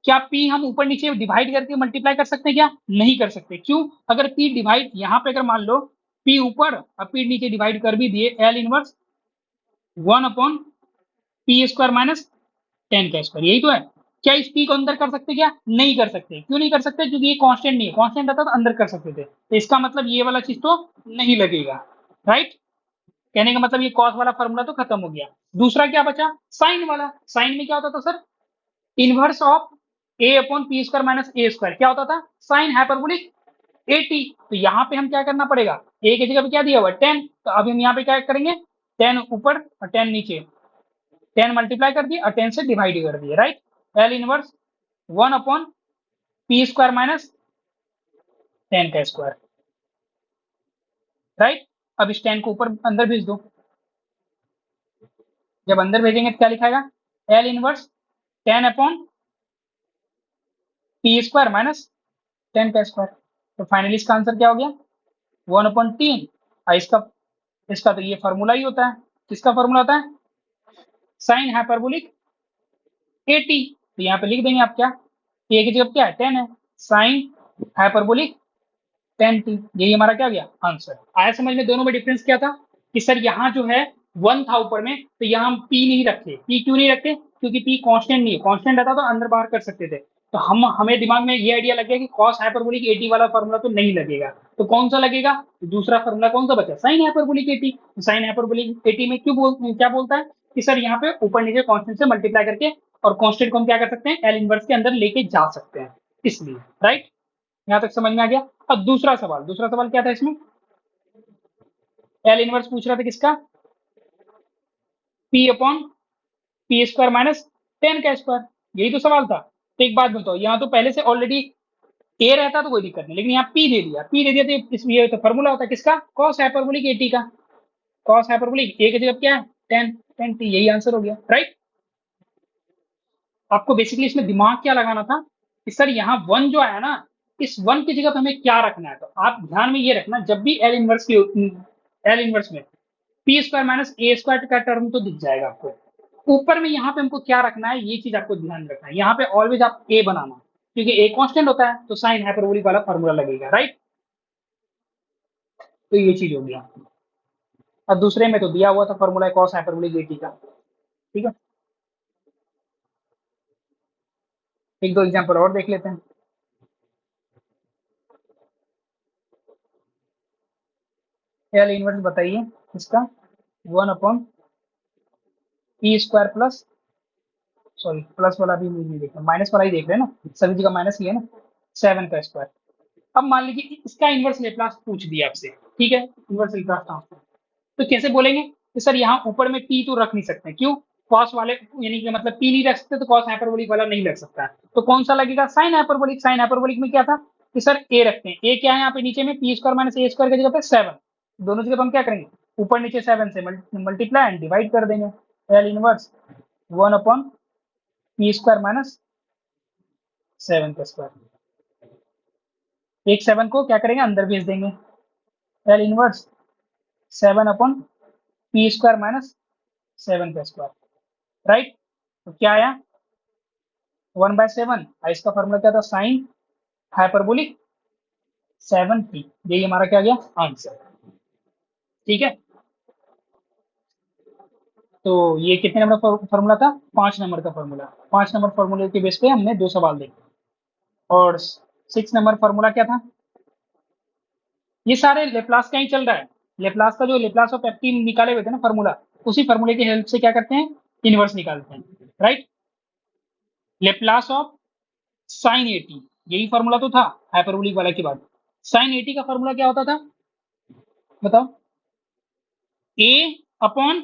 क्या पी हम ऊपर नीचे डिवाइड करके मल्टीप्लाई कर सकते हैं, क्या नहीं कर सकते, क्यों, अगर पी डिवाइड यहाँ पे अगर मान लो पी ऊपर और पी नीचे डिवाइड कर भी दिए, L inverse 1 upon P square minus 10 का स्क्वायर, यही तो है। क्या इस पी को अंदर कर सकते, क्या नहीं कर सकते, क्यों नहीं कर सकते, क्योंकि ये कांस्टेंट नहीं है, कांस्टेंट रहता तो अंदर कर सकते थे, तो इसका मतलब ये वाला चीज तो नहीं लगेगा, राइट। कहने का मतलब ये कॉस वाला फॉर्मूला तो खत्म हो गया। दूसरा क्या बचा, साइन वाला, साइन में क्या होता था sir, inverse of A upon P square minus A square, क्या होता था, साइन हाइपरबोलिक 80। तो यहाँ पे हम क्या करना पड़ेगा, ए की जगह पे क्या दिया हुआ 10, तो अभी हम यहाँ पे क्या करेंगे, 10 ऊपर और 10 नीचे, 10 मल्टीप्लाई कर दिए और 10 से डिवाइड कर दिए, right. L inverse 1 upon P square minus 10 का स्क्वायर, राइट। अब इस 10 को ऊपर अंदर भेज दो, जब अंदर भेजेंगे तो क्या लिखाएगा, L inverse 10 upon P square minus 10 का स्क्वायर। तो फाइनली इसका आंसर क्या हो गया, 1/3। और इसका इसका तो ये फॉर्मूला ही होता है, किसका फॉर्मूला होता है, साइन हाइपरबोलिक 80। तो यहाँ पे लिख देंगे आप क्या, ए की जगह क्या है 10 है, साइन हाइपरबोलिक 10t, यही हमारा क्या गया आंसर आया। समझ में दोनों में डिफरेंस क्या था, कि सर यहाँ जो है 1 था ऊपर में, तो यहाँ हम p नहीं रखते, p क्यों नहीं रखते, क्योंकि p कांस्टेंट नहीं है, कांस्टेंट रहता तो अंदर बाहर कर सकते थे। तो हमें दिमाग में ये आइडिया लग गया कि कॉस हाइपरबोलिक 80 वाला फॉर्मूला तो नहीं लगेगा, तो कौन सा लगेगा, तो दूसरा फॉर्मूला कौन सा बचा, साइन हाइपरबोलिक 80। साइन हाइपरबोलिक 80 में क्या बोलता है कि सर यहाँ पे ऊपर नीचे कांस्टेंट से मल्टीप्लाई करके और कांस्टेंट को हम क्या कर सकते हैं, एल इनवर्स के अंदर लेके जा सकते हैं, इसलिए, राइट। यहां तक समझ में आ गया। अब दूसरा सवाल क्या था इसमें, एल इनवर्स पूछ रहा था किसका, P upon P square minus 10 का स्क्वायर, यही तो सवाल था। तो एक बात बताओ, यहाँ तो पहले से ऑलरेडी ए रहता तो कोई दिक्कत नहीं, लेकिन यहाँ पी दे दिया तो ये तो फॉर्मूला होता है किसका, कॉस हाइपरबोलिक 80 का, कॉस हाइपरबोलिक ए की जगह क्या है 10, 10t, यही आंसर हो गया, राइट। आपको बेसिकली इसमें दिमाग क्या लगाना था कि सर यहाँ 1 जो आया ना, इस 1 की जगह पे हमें क्या रखना है, तो आप ध्यान में ये रखना, जब भी एल इनवर्स में P square minus A square का टर्म तो दिख जाएगा आपको, ऊपर में यहाँ पे हमको क्या रखना है, ये चीज आपको ध्यान रखना है, यहाँ पे ऑलवेज आप ए बनाना, क्योंकि ए कांस्टेंट होता है तो साइन हाइपरबोलिक वाला फॉर्मूला लगेगा, राइट। तो ये चीज हो गया। और दूसरे में तो दिया हुआ था फॉर्मूला कॉस हाइपरबोलिक 80 का, ठीक है। एक दो एग्जाम्पल और देख लेते हैं। एल इनवर्स बताइए इसका, 1 upon P square plus, sorry plus वाला भी नहीं देख रहे, माइनस वाला ही देख रहे हैं ना, सभी जगह माइनस ही है ना, 7 का स्क्वायर। अब मान लीजिए इसका इनवर्स लेप्लास पूछ दिया आपसे, ठीक है, इनवर्स लेप्लास ट्रांसफॉर्म, तो कैसे बोलेंगे कि सर यहाँ ऊपर में पी तो रख नहीं सकते, क्यों, कॉस वाले यानी कि मतलब पी नहीं रख सकते तो कॉस हाइपरबोलिक वाला नहीं लग सकता है, तो कौन सा लगेगा, साइन हाइपरबोलिक। साइन हाइपरबोलिक में क्या था कि सर ए रखते हैं, ए क्या है यहाँ पे नीचे में P square minus A square की जगह पे 7, दोनों जगह पे हम क्या करेंगे, ऊपर नीचे 7 से मल्टीप्लाई एंड डिवाइड कर देंगे, L inverse 1 upon P square minus 7 का स्क्वायर, एक 7 को क्या करेंगे अंदर भेज देंगे, L inverse 7 upon P square minus 7 का स्क्वायर, राइट। तो क्या आया 1/7, इसका फॉर्मूला क्या था, साइन हाइपरबोलिक 7t, यही हमारा क्या गया आंसर, ठीक है। तो ये कितने नंबर का फॉर्मूला था, 5 नंबर का फॉर्मूला, 5 नंबर फॉर्मूले के बेस पे हमने 2 सवाल देखे। और 6 नंबर फॉर्मूला क्या था, ये सारे लेप्लास का ही चल रहा है, लेप्लास का जो लेप्लास ऑफ एफ निकाले हुए थे ना फॉर्मूला, उसी फॉर्मूले की हेल्प से क्या करते हैं, इनवर्स निकालते हैं, राइट। लेप्लास ऑफ साइन 80, यही फॉर्मूला तो था हाइपरबोलिक वाला की बात। साइन 80 का फॉर्मूला क्या होता था बताओ? a अपॉन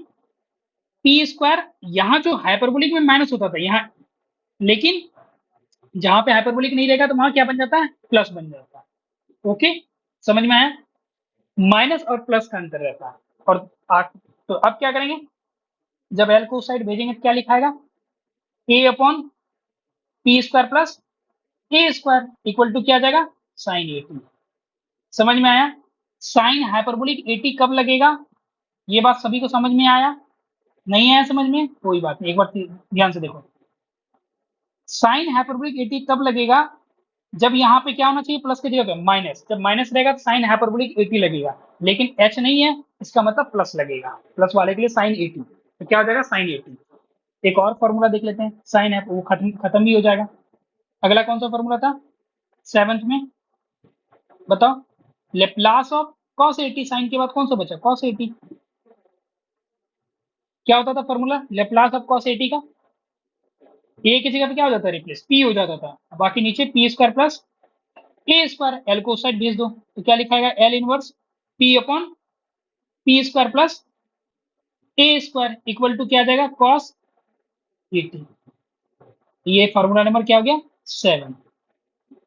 पी स्क्वायर, यहाँ जो हाइपरबोलिक में माइनस होता था यहाँ, लेकिन जहां पे हाइपरबोलिक नहीं रहेगा तो वहां क्या बन जाता है, प्लस बन जाता है। ओके, समझ में आया? माइनस और प्लस का अंतर रहता है। और तो अब क्या करेंगे, जब एल को उस साइड भेजेंगे तो क्या लिखाएगा, A upon P square plus A square equal to क्या आ जाएगा, साइन 80। समझ में आया? साइन हाइपरबोलिक 80 कब लगेगा, ये बात सभी को समझ में आया? नहीं आया समझ में, कोई बात नहीं, एक बार ध्यान से देखो। साइन हाइपरबोलिक 80 तब लगेगा जब यहाँ पे क्या होना चाहिए, प्लस की जगह पे माइनस। जब माइनस रहेगा तो साइन हाइपरबोलिक 80 लगेगा, लेकिन एच नहीं है, इसका मतलब प्लस लगेगा। प्लस वाले के लिए साइन 80, तो क्या हो जाएगा, साइन 80। एक और फॉर्मूला देख लेते हैं, साइन है वो खत्म भी हो जाएगा। अगला कौन सा फॉर्मूला था सेवंथ में, बताओ? लेप्लास ऑफ कॉस 80, साइन के बाद कौन सा बचा, कॉस 80। क्या होता था फॉर्मूला लेप्लास ऑफ कॉस 80 का, ए की जगह पे क्या हो जाता है, रिप्लेस पी हो जाता था, बाकी नीचे P square plus A square, L को उस साइड भेज दो तो क्या लिखाएगा, L inverse P upon P square plus A square equal to क्या आ जाएगा, कॉस 80। ये फॉर्मूला नंबर क्या हो गया, 7।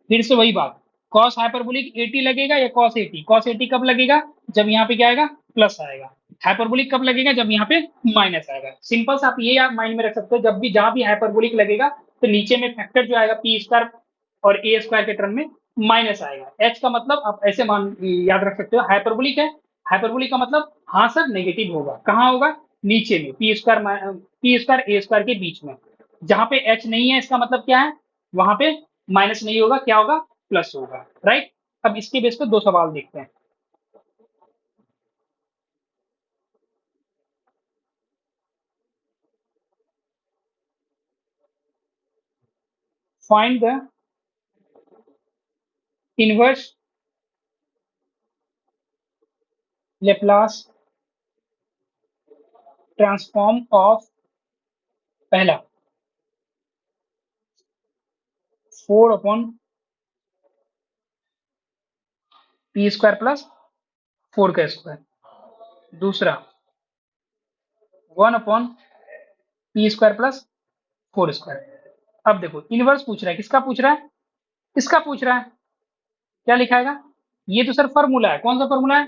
फिर से वही बात, कॉस हाइपरबोलिक 80 लगेगा या कॉस 80, कॉस 80 कब लगेगा, जब यहाँ पे क्या आएगा, प्लस आएगा। हाइपरबोलिक कब लगेगा, जब यहाँ पे माइनस आएगा। सिंपल सा आप ये आप माइंड में रख सकते हो, जब भी जहां भी हाइपरबोलिक लगेगा तो नीचे में फैक्टर जो आएगा पी स्क्वायर और ए स्क्वायर के टर्म में माइनस आएगा। एच का मतलब आप ऐसे मान याद रख सकते हो, हाइपरबोलिक है, हाइपरबोलिक का मतलब हाँ सर नेगेटिव होगा, कहाँ होगा, नीचे में पी स्क्वायर ए स्क्वायर के बीच में। जहां पे एच नहीं है इसका मतलब क्या है, वहां पे माइनस नहीं होगा, क्या होगा, प्लस होगा, राइट? अब इसके बेस पे दो सवाल देखते हैं। Find the inverse Laplace transform of पहला 4 अपॉन पी स्क्वायर प्लस 4 का स्क्वायर, दूसरा 1 upon P square plus 4 square. अब देखो इनवर्स पूछ रहा है, किसका पूछ रहा है, इसका पूछ रहा है, क्या लिखाएगा, ये तो सर फॉर्मूला है, कौन सा फॉर्मूला है,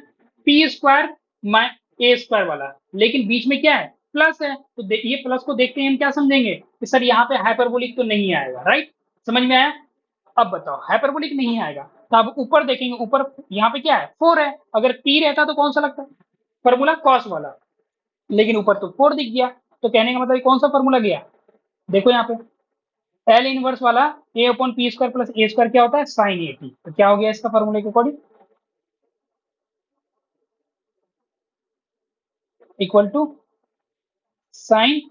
पी स्क्वायर माइ ए स्क्वायर वाला, लेकिन बीच में क्या है, प्लस है, तो ये प्लस को देखते हैं हम क्या समझेंगे कि सर यहाँ पे हाइपरबोलिक तो नहीं आएगा, राइट? समझ में आया? अब बताओ हाइपरबोलिक नहीं आएगा तो अब ऊपर देखेंगे, ऊपर यहाँ पे क्या है, 4 है, अगर पी रहता तो कौन सा लगता, फॉर्मूला कॉस वाला, लेकिन ऊपर तो 4 दिख गया, तो कहने का मतलब कौन सा फॉर्मूला गया, देखो यहाँ पे एल इनवर्स वाला ए upon P square plus A square क्या होता है, साइन 80, तो क्या हो गया इसका फॉर्मूले के अकॉर्डिंग, इक्वल टू साइन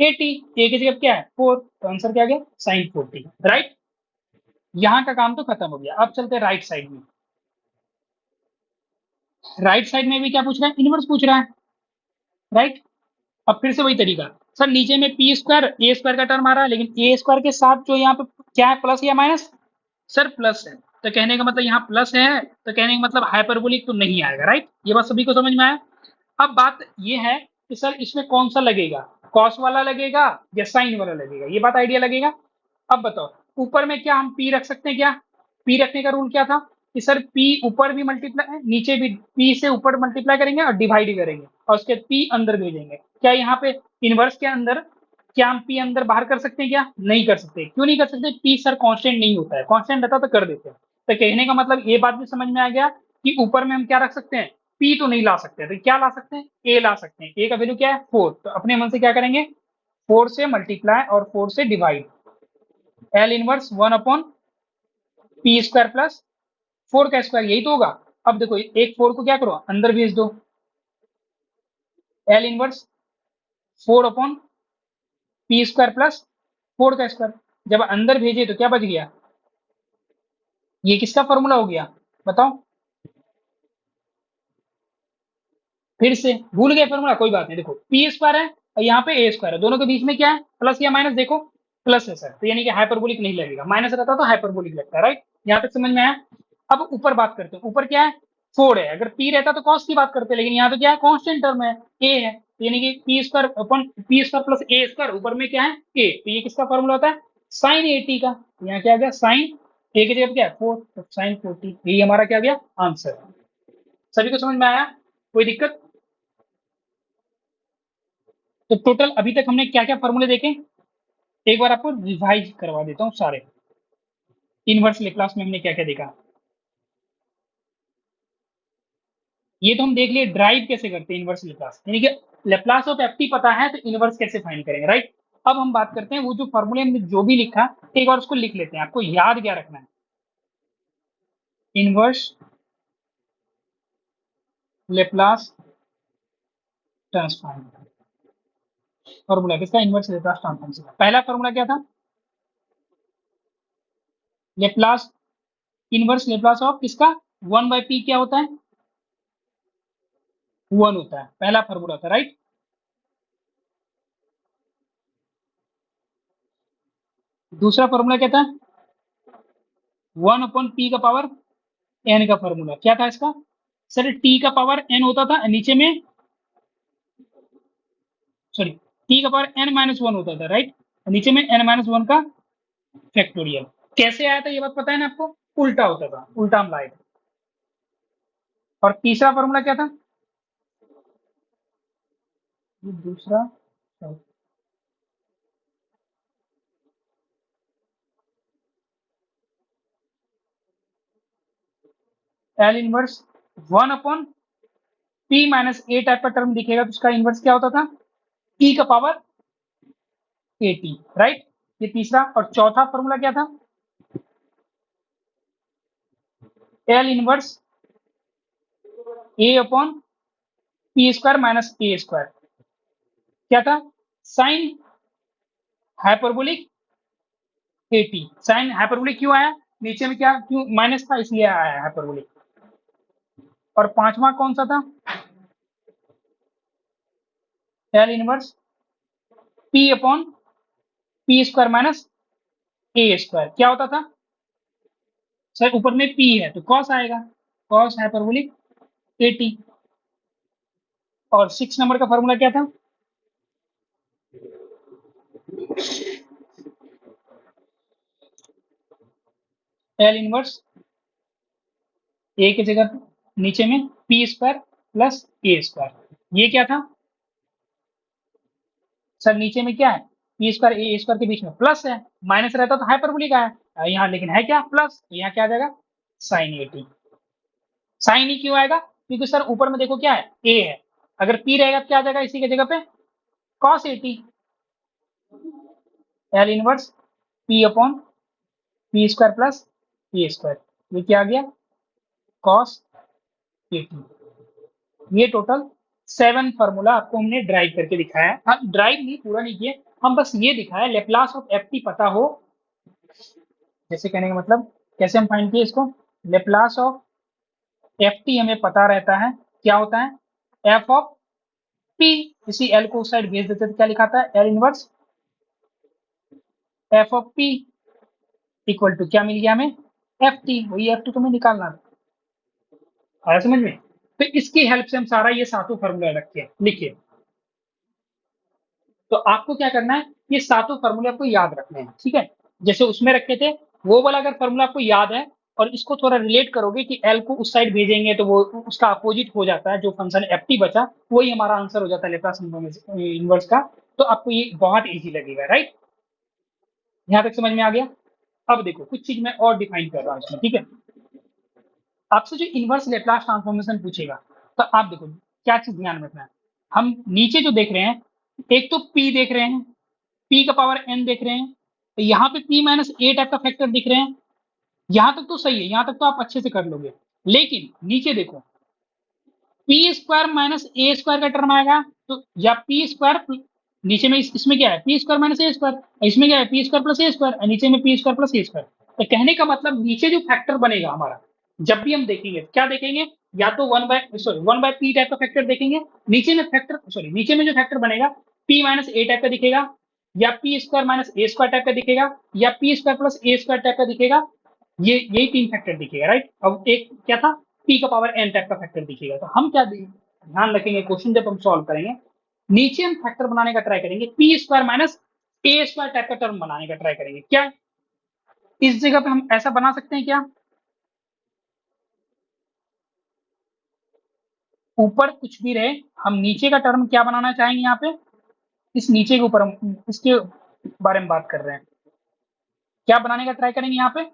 80, ए की जगह क्या है 4, तो आंसर क्या आ गया, साइन 40, राइट? यहां का काम तो खत्म हो गया। अब चलते राइट साइड में। राइट साइड में भी क्या पूछ रहा है, इनवर्स पूछ रहा है, राइट? अब फिर से वही तरीका, सर नीचे में पी स्क्वायर ए स्क्वायर का टर्म आ रहा है, लेकिन ए स्क्वायर के साथ जो यहाँ पे क्या है, प्लस या माइनस, सर प्लस है, तो कहने का मतलब यहाँ प्लस है, तो कहने का मतलब हाइपरबोलिक तो नहीं आएगा, राइट? ये बात सभी को समझ में आया? अब बात ये है कि सर इसमें कौन सा लगेगा, कॉस वाला लगेगा या साइन वाला लगेगा, ये बात आइडिया लगेगा। अब बताओ ऊपर में क्या हम पी रख सकते हैं, क्या पी रखने का रूल क्या था कि सर पी ऊपर भी मल्टीप्लाई नीचे भी पी से ऊपर मल्टीप्लाई करेंगे और डिवाइड करेंगे और उसके पी अंदर भेजेंगे। क्या यहाँ पे इनवर्स के अंदर क्या हम पी अंदर बाहर कर सकते हैं, क्या नहीं कर सकते, क्यों नहीं कर सकते, पी सर कांस्टेंट नहीं होता है, कांस्टेंट रहता तो कर देते हैं। तो कहने का मतलब ये बात भी समझ में आ गया कि ऊपर में हम क्या रख सकते हैं, पी तो नहीं ला सकते, तो क्या ला सकते हैं, ए ला सकते हैं। ए का वैल्यू क्या है 4, तो अपने मन से क्या करेंगे, 4 से मल्टीप्लाई और 4 से divide, L inverse 1 upon P square plus 4 का स्क्वायर, यही तो होगा। अब देखो एक 4 को क्या करो अंदर भेज दो, L inverse 4 upon P square plus 4 का स्क्वायर, जब अंदर भेजे तो क्या बच गया, ये किसका फॉर्मूला हो गया बताओ, फिर से भूल गए फॉर्मूला, कोई बात नहीं, देखो पी स्क्वायर है और यहाँ पे ए स्क्वायर है, दोनों के बीच में क्या है, प्लस या माइनस, देखो प्लस है सर, तो यानी कि हाइपरबोलिक नहीं लगेगा, माइनस रहता तो हाइपरबोलिक लगता है, राइट। यहाँ तक समझ में आया। अब ऊपर बात करते हैं, ऊपर क्या है 4 है, अगर पी रहता तो कॉस की बात करते, लेकिन यहाँ तो क्या है कांस्टेंट टर्म है, ए है, तो यानी कि P square upon P square plus A square, ऊपर में क्या है ए, तो ये किसका फॉर्मूला होता है साइन 80 का, यहाँ क्या आ गया साइन ए की जगह क्या है 4, तो साइन 40, यही हमारा क्या गया आंसर। सभी को समझ में आया, कोई दिक्कत। तो टोटल अभी तक हमने क्या क्या फॉर्मूले देखे, एक बार आपको रिवाइज करवा देता हूँ सारे। इनवर्स लेप्लास में हमने क्या क्या देखा, ये तो हम देख लिए ड्राइव कैसे करते हैं इनवर्स लेप्लास, यानी कि लेप्लास ऑफ एफ पता है तो इनवर्स कैसे फाइंड करेंगे, राइट। अब हम बात करते हैं वो जो फॉर्मूले हमने जो भी लिखा, एक बार उसको लिख लेते हैं, आपको याद क्या रखना है, इनवर्स लेप्लास ट्रांसफॉर्म फॉर्मूला किसका, इनवर्स लेप्लास ट्रांसफॉर्म का पहला फॉर्मूला क्या था, लेप्लास इनवर्स लेप्लास ऑफ किसका 1/p क्या होता है 1 होता है, पहला फॉर्मूला था, राइट। दूसरा फॉर्मूला क्या था 1/p का पावर n का फॉर्मूला क्या था इसका, सर t का पावर n होता था नीचे में, सॉरी t का पावर n-1 होता था, राइट, नीचे में n-1 का फैक्टोरियल। कैसे आया था ये बात पता है ना आपको, उल्टा होता था, उल्टा हम लाए थे। और तीसरा फॉर्मूला क्या था, दूसरा एल इनवर्स 1/p-a टाइप का टर्म दिखेगा तो उसका इनवर्स क्या होता था e का पावर 80, राइट। ये तीसरा। और चौथा फॉर्मूला क्या था एल इनवर्स a/p² - a², क्या था साइन हाइपरबोलिक 80, साइन हाइपरबोलिक क्यों आया, नीचे में क्या क्यों माइनस था इसलिए आया हाइपरबोलिक। और पांचवा कौन सा था एल इनवर्स p/p² - a², क्या होता था सर ऊपर में p है तो कॉस आएगा, कॉस हाइपरबोलिक 80। और 6 नंबर का फॉर्मूला क्या था एल इनवर्स ए की जगह नीचे में p² प्लस a², ये क्या था सर नीचे में क्या है p² a² के बीच में प्लस है, माइनस रहता तो हाइपरबोलिक आया यहाँ, लेकिन है क्या प्लस, तो यहाँ क्या आ जाएगा साइन 80। साइन ही क्यों आएगा क्योंकि सर ऊपर में देखो क्या है a है, अगर p रहेगा तो क्या आ जाएगा इसी की जगह पे cos 80, L inverse p/p² plus a², ये क्या आ गया cos 80। ये टोटल 7 फार्मूला आपको हमने ड्राइव करके दिखाया है, हाँ ड्राइव नहीं पूरा नहीं किए, हम बस ये दिखाया लेप्लास ऑफ एफ पता हो, जैसे कहने का मतलब कैसे हम फाइंड किए इसको, लेप्लास ऑफ एफ हमें पता रहता है क्या होता है एफ ऑफ पी, इसी एल को उस साइड भेज देते तो क्या लिखाता है L inverse F of P equal to क्या मिल गया हमें एफ टी, वही एफ टी तुम्हें निकालना था, आया समझ में। तो इसकी हेल्प से हम सारा ये सातों फार्मूला रखे लिखिए। तो आपको क्या करना है ये सातों फार्मूले आपको याद रखने हैं, ठीक है, जैसे उसमें रखे थे वो वाला अगर फार्मूला आपको याद है और इसको थोड़ा रिलेट करोगे कि एल को उस साइड भेजेंगे तो वो उसका अपोजिट हो जाता है, जो फंक्शन एफ टी बचा वही हमारा आंसर हो जाता है लेप्लास इनवर्स का, तो आपको ये बहुत इजी लगेगा, राइट। यहाँ तक समझ में आ गया। अब देखो कुछ चीज मैं और डिफाइन कर रहा हूँ इसमें, ठीक है, आपसे जो इनवर्स लेप्लास ट्रांसफॉर्मेशन पूछेगा तो आप देखो क्या चीज ध्यान में रखना है, हम नीचे जो देख रहे हैं एक तो p देख रहे हैं, p का पावर n देख रहे हैं, तो यहाँ पे p-a टाइप का फैक्टर दिख रहे हैं, यहाँ तक तो सही है, यहाँ तक तो आप अच्छे से कर लोगे, लेकिन नीचे देखो p² - a² का टर्म आएगा तो या p² नीचे में इसमें क्या है p² - a², इसमें क्या है p² प्लस a², नीचे में p² प्लस a², तो कहने का मतलब नीचे जो फैक्टर बनेगा हमारा जब भी हम देखेंगे क्या देखेंगे, या तो 1/p टाइप का फैक्टर देखेंगे, नीचे में फैक्टर सॉरी नीचे में जो फैक्टर बनेगा p-a टाइप का दिखेगा, या P square minus A square type का दिखेगा, या P square plus A square type का दिखेगा। ये यही तीन फैक्टर दिखेगा, राइट। अब एक क्या था, पी का पावर एन टाइप का फैक्टर दिखेगा। तो हम क्या ध्यान रखेंगे, क्वेश्चन जब हम सॉल्व करेंगे, नीचे हम फैक्टर बनाने का ट्राई करेंगे, P square minus A square type का टर्म बनाने का ट्राई करेंगे। क्या इस जगह पे हम ऐसा बना सकते हैं क्या? ऊपर कुछ भी रहे, हम नीचे का टर्म क्या बनाना चाहेंगे यहाँ पे, इस नीचे के ऊपर हम इसके बारे में बात कर रहे हैं। क्या बनाने का ट्राई करेंगे यहाँ पे,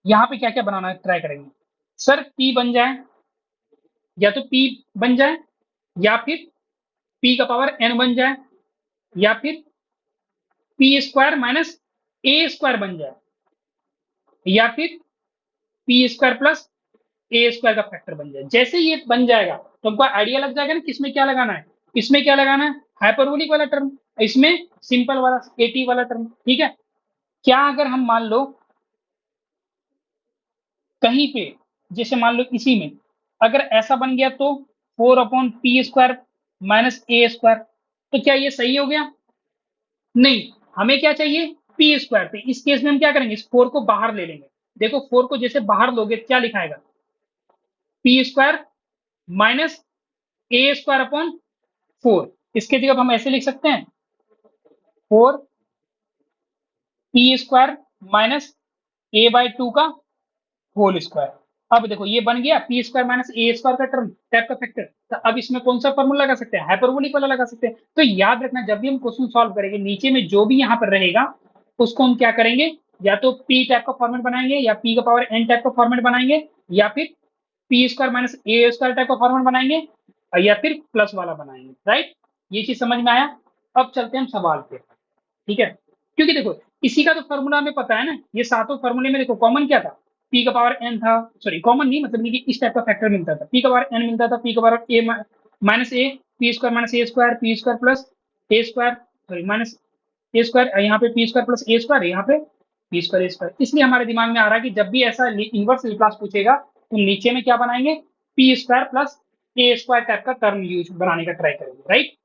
यहाँ पे क्या क्या बनाना ट्राई करेंगे? सर पी बन जाए, या तो पी बन जाए, या फिर पी का पावर एन बन जाए, या फिर P square minus A square बन जाए, या फिर P square plus A square का फैक्टर बन जाए। जैसे ये बन जाएगा तो हमको आइडिया लग जाएगा ना किसमें क्या लगाना है। इसमें क्या लगाना है, हाइपरबोलिक वाला टर्म, इसमें सिंपल वाला एटी वाला टर्म, ठीक है। क्या अगर हम मान लो कहीं पे, जैसे मान लो इसी में अगर ऐसा बन गया तो 4/p² माइनस ए स्क्वायर, तो क्या ये सही हो गया? नहीं, हमें क्या चाहिए, पी स्क्वायर। तो इस केस में हम क्या करेंगे, इस 4 को बाहर ले लेंगे। देखो 4 को जैसे बाहर लोगे क्या लिखाएगा, P square minus A square upon 4। इसके जगह हम ऐसे लिख सकते हैं, 4p² माइनस a/2 का होल स्क्वायर। अब देखो ये बन गया P square minus A square का टर्म टाइप का फैक्टर। तो अब इसमें कौन सा फॉर्मूला लगा सकते हैं, हाइपरबोलिक वाला लगा सकते हैं। तो याद रखना जब भी हम क्वेश्चन सॉल्व करेंगे, नीचे में जो भी यहाँ पर रहेगा उसको हम क्या करेंगे, या तो पी टाइप का फॉर्मेट बनाएंगे, या पी का पावर एन टाइप का फॉर्मेट बनाएंगे, या फिर P square minus A square type का फॉर्मेट बनाएंगे, या फिर प्लस वाला बनाएंगे, राइट। ये चीज समझ में आया। अब चलते हैं हम सवाल पे, ठीक है। क्योंकि देखो इसी का तो फॉर्मूला हमें पता है ना, ये सातों फॉर्मूले में देखो कॉमन क्या था, पी का पावर एन था, सॉरी कॉमन नहीं मतलब नहीं कि इस टाइप का फैक्टर मिलता था, पी का पावर एन मिलता था, पी का power A minus A, P square minus A square, P square plus A square, sorry minus A square, यहाँ पे P square plus A square, यहाँ पे पी स्क्वायर ए स्क्वायर। इसलिए हमारे दिमाग में आ रहा है कि जब भी ऐसा इनवर्स लेप्लास पूछेगा तो नीचे में क्या बनाएंगे, P square plus A square type का टर्म यूज बनाने का ट्राई करेंगे, राइट।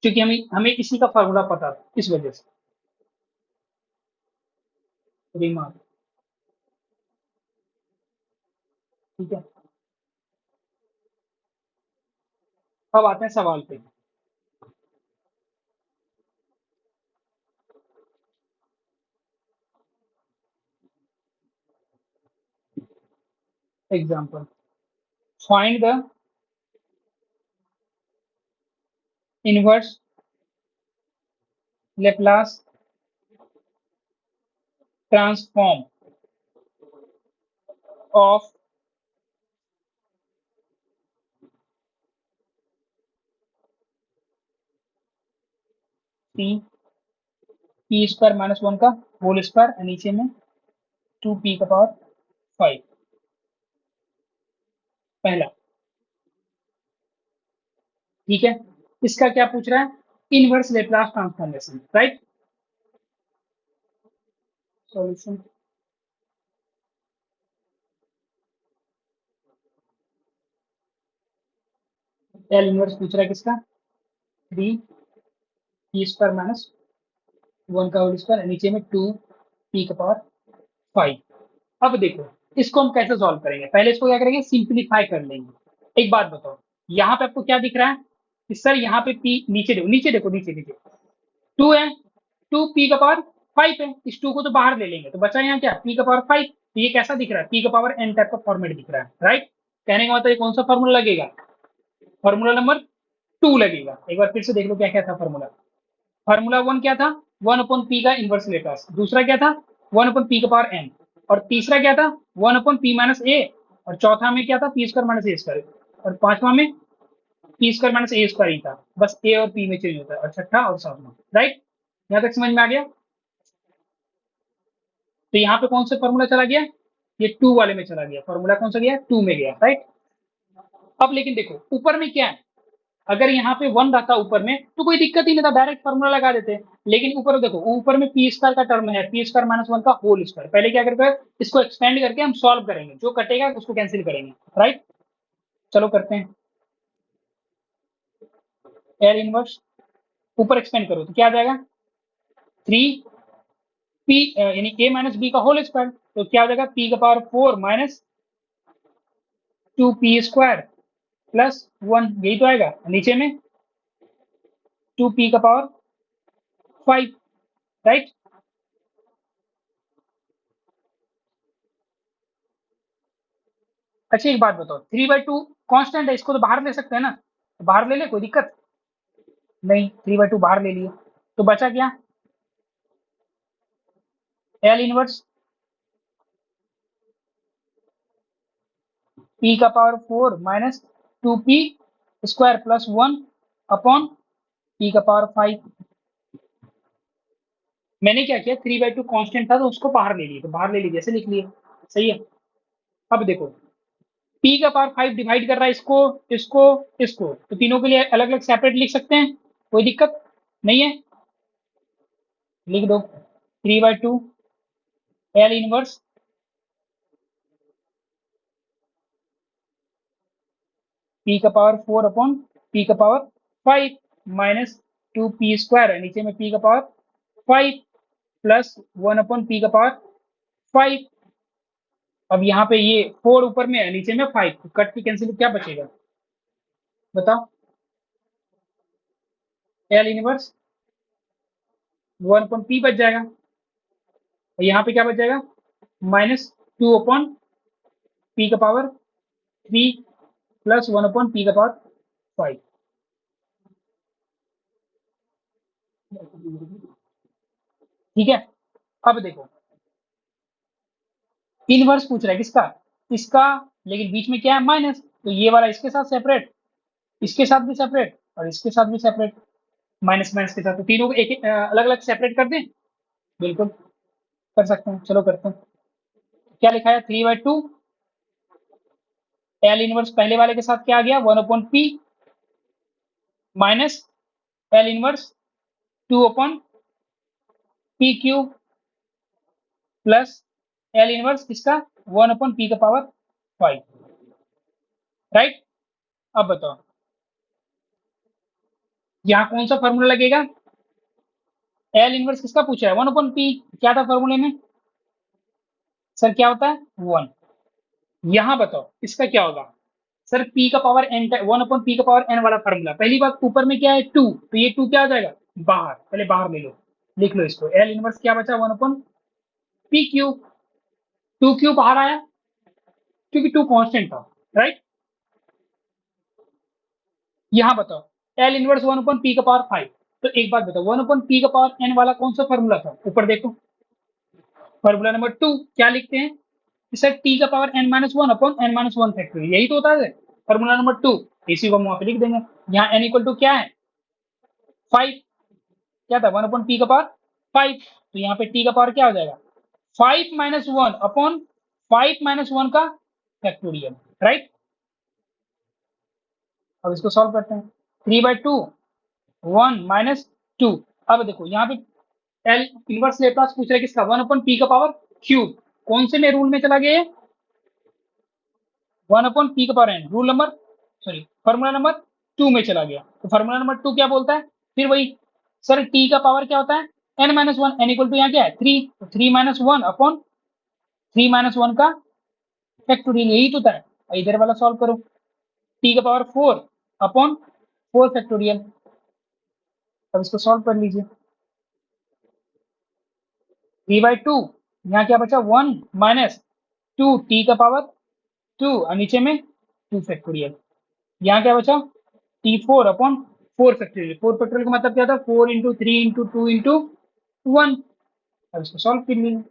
क्योंकि हमें हमें इसी का फॉर्मूला पता था, इस वजह से। रिमार्क, ठीक है। अब आते हैं सवाल पे। Example, find the inverse Laplace transform of P square minus 1 का होल स्क्वायर, नीचे में 2p का पावर 5। पहला, ठीक है। इसका क्या पूछ रहा है, inverse Laplace transformation, right. Solution, L inverse पूछ रहा है किसका, 3p² माइनस 1 का होल स्क्वायर, नीचे में 2p का पावर 5। अब देखो इसको हम कैसे सॉल्व करेंगे, पहले इसको क्या करेंगे, सिंप्लीफाई कर लेंगे। एक बात बताओ, यहाँ पे आपको क्या दिख रहा है कि सर यहाँ पे p, नीचे देखो नीचे देखो नीचे नीचे 2 है, 2p का पावर 5 है, इस 2 को तो बाहर ले लेंगे तो बचा यहाँ क्या, p का पावर 5। तो ये कैसा दिख रहा है, p का पावर n टाइप का फॉर्मेट दिख रहा है, राइट। कहने का मतलब ये कौन सा फॉर्मूला लगेगा, फॉर्मूला नंबर 2 लगेगा। एक बार फिर से देख लो क्या क्या था फॉर्मूला। फार्मूला 1 क्या था, 1/p का इनवर्स लेप्लास, दूसरा क्या था 1/p का पावर n, और तीसरा क्या था 1/p माइनस ए, और चौथा में क्या था P square minus A square, और पांचवा में P square minus A square ही था, बस ए और पी में चेंज होता है, और छठा और सातवां, राइट। यहाँ तक समझ में आ गया। तो यहाँ पे कौन सा फॉर्मूला चला गया, ये 2 वाले में चला गया, फॉर्मूला कौन सा गया, 2 में गया, राइट। अब लेकिन देखो ऊपर में क्या है, अगर यहाँ पे 1 रहता ऊपर में तो कोई दिक्कत ही नहीं था, डायरेक्ट फॉर्मूला लगा देते। लेकिन ऊपर देखो, ऊपर में पी स्क्वायर का टर्म है, पी स्क्वायर माइनस 1 का होल स्क्वायर। पहले क्या करते हैं, इसको एक्सपेंड करके हम सॉल्व करेंगे, जो कटेगा उसको कैंसिल करेंगे, राइट। चलो करते हैं, एल इनवर्स ऊपर एक्सपेंड करो तो क्या आ जाएगा 3p यानी a माइनस बी का होल स्क्वायर, तो क्या हो जाएगा p का power 4 minus 2p square plus 1, यही तो आएगा। नीचे में 2p का पावर 5, राइट। अच्छा एक बात बताओ, 3/2 कांस्टेंट है, इसको तो बाहर ले सकते हैं ना, तो बाहर ले ले, कोई दिक्कत नहीं। 3/2 बाहर ले लिए तो बचा क्या, एल इनवर्स p का power 4 minus 2p square plus 1 upon p का पावर 5। मैंने क्या किया, 3/2 कांस्टेंट था तो उसको बाहर ले लिए, तो बाहर ले लिए जैसे लिख लिए, सही है। अब देखो p का पावर 5 डिवाइड कर रहा है इसको इसको इसको, तो तीनों के लिए अलग अलग सेपरेट लिख सकते हैं, कोई दिक्कत नहीं है, लिख दो 3/2 एल इनवर्स p का पावर 4 अपॉन p का पावर 5 माइनस 2p स्क्वायर है, नीचे में p का पावर 5 प्लस 1 अपॉन p का पावर 5। अब यहाँ पे ये 4 ऊपर में है, नीचे में 5, तो कट की कैंसिल, क्या बचेगा बताओ, एल इनवर्स 1 अपॉन p बच जाएगा, और यहाँ पे क्या बच जाएगा माइनस 2 अपॉन p का पावर 3 प्लस 1 अपॉन p का पावर 5। ठीक है। अब देखो इनवर्स पूछ रहा है किसका, इसका, लेकिन बीच में क्या है माइनस, तो ये वाला इसके साथ सेपरेट, इसके साथ भी सेपरेट, और इसके साथ भी सेपरेट, माइनस माइनस के साथ, तो तीनों को एक अलग अलग सेपरेट कर दें, बिल्कुल कर सकते हैं, चलो करते हैं। क्या लिखा है 3/2 एल इनवर्स पहले वाले के साथ क्या आ गया 1 upon P minus L inverse 2 upon P Q plus L inverse किसका 1 अपॉन पी का पावर 5, राइट। अब बताओ यहाँ कौन सा फॉर्मूला लगेगा, एल इनवर्स किसका पूछा है 1 अपॉन पी, क्या था फॉर्मूले में सर, क्या होता है 1। यहाँ बताओ इसका क्या होगा सर, p का पावर n, 1 अपॉन p का पावर n वाला फॉर्मूला, पहली बात ऊपर में क्या है 2, तो ये 2 क्या हो जाएगा बाहर, पहले बाहर ले लो, लिख लो इसको, एल इनवर्स क्या बचा 1 अपॉन पी क्यू, 2 क्यू बाहर आया क्योंकि 2 कांस्टेंट था, राइट। यहाँ बताओ एल इनवर्स 1 अपॉन पी का पावर 5, तो एक बात बताओ 1 अपॉन पी का पावर n वाला कौन सा फॉर्मूला था, ऊपर देखो फॉर्मूला नंबर 2, क्या लिखते हैं कि सर टी का power n minus 1 upon n minus 1 factorial, यही तो होता है फॉर्मूला नंबर 2, इसी को हम वहां पे लिख देंगे। यहाँ n इक्वल टू क्या है 5, क्या था 1 अपॉन पी का पावर 5, तो यहाँ पे टी का पावर क्या हो जाएगा 5 माइनस 1 अपॉन 5 माइनस 1 का फैक्टोरियल, राइट। अब इसको सॉल्व करते हैं, 3/2 1 माइनस 2। अब देखो यहाँ पे एल इनवर्स लेप्लास पूछ रहा है किसका 1 अपॉन पी का पावर क्यूब, कौन से में रूल में चला गया 1 अपॉन पी का power N, rule number sorry formula number 2 में चला गया, तो फॉर्मूला नंबर 2 क्या बोलता है, फिर वही सर टी का पावर क्या होता है n minus 1, N equal to यहाँ क्या है 3, तो 3 माइनस 1 अपॉन 3 माइनस 1 का फैक्टोरियल, यही तो था। इधर वाला सॉल्व करो, टी का पावर 4 अपॉन 4 फैक्टोरियल, अब इसको सॉल्व कर लीजिए 3/2, यहाँ क्या बचा 1 माइनस 2 टी का पावर 2 और नीचे में 2 फैक्टोरियल, यहाँ क्या बचा T4 अपॉन 4 फैक्टोरियल, 4 फैक्टोरियल का मतलब क्या था 4 इंटू 3 इंटू 2 इंटू 1, अब इसको सॉल्व कर लीजिए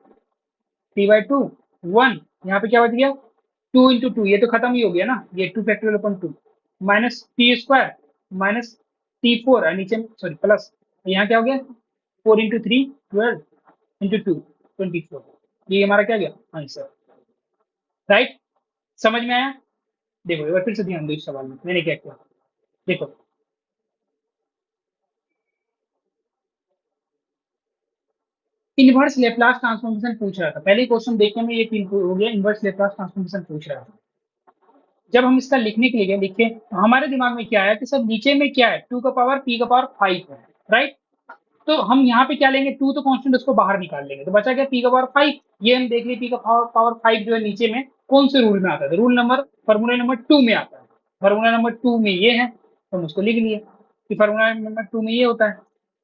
3/2 1, यहाँ पे क्या बच गया 2 इंटू 2, ये तो खत्म ही हो गया ना, ये 2 factorial upon 2 minus T square minus T4 और नीचे सॉरी प्लस, यहाँ क्या हो गया 4 इंटू 3 12 इंटू 2 24, ये हमारा क्या गया आंसर, राइट। समझ में आया, देखो एक बार फिर से ध्यान दो इस सवाल में मैंने क्या किया, देखो इनवर्स लेप्लास ट्रांसफॉर्मेशन पूछ रहा था, पहले क्वेश्चन देखने में ये हो गया, इनवर्स लेप्लास ट्रांसफॉर्मेशन पूछ रहा था। जब हम इसका लिखने के लिए लिखे तो हमारे दिमाग में क्या आया कि सर नीचे में क्या है 2 का पावर p का पावर 5 है, राइट। तो हम यहाँ पे क्या लेंगे, 2 तो कांस्टेंट, उसको बाहर निकाल लेंगे, तो बचा क्या पी का पावर 5। ये हम देख लिए पी का पावर 5 जो है नीचे में कौन से रूल में आता है, रूल नंबर फॉर्मूला नंबर 2 में आता है। फॉर्मूला नंबर 2 में ये है, तो हम उसको लिख लिए कि फॉर्मूला नंबर 2 में ये होता है,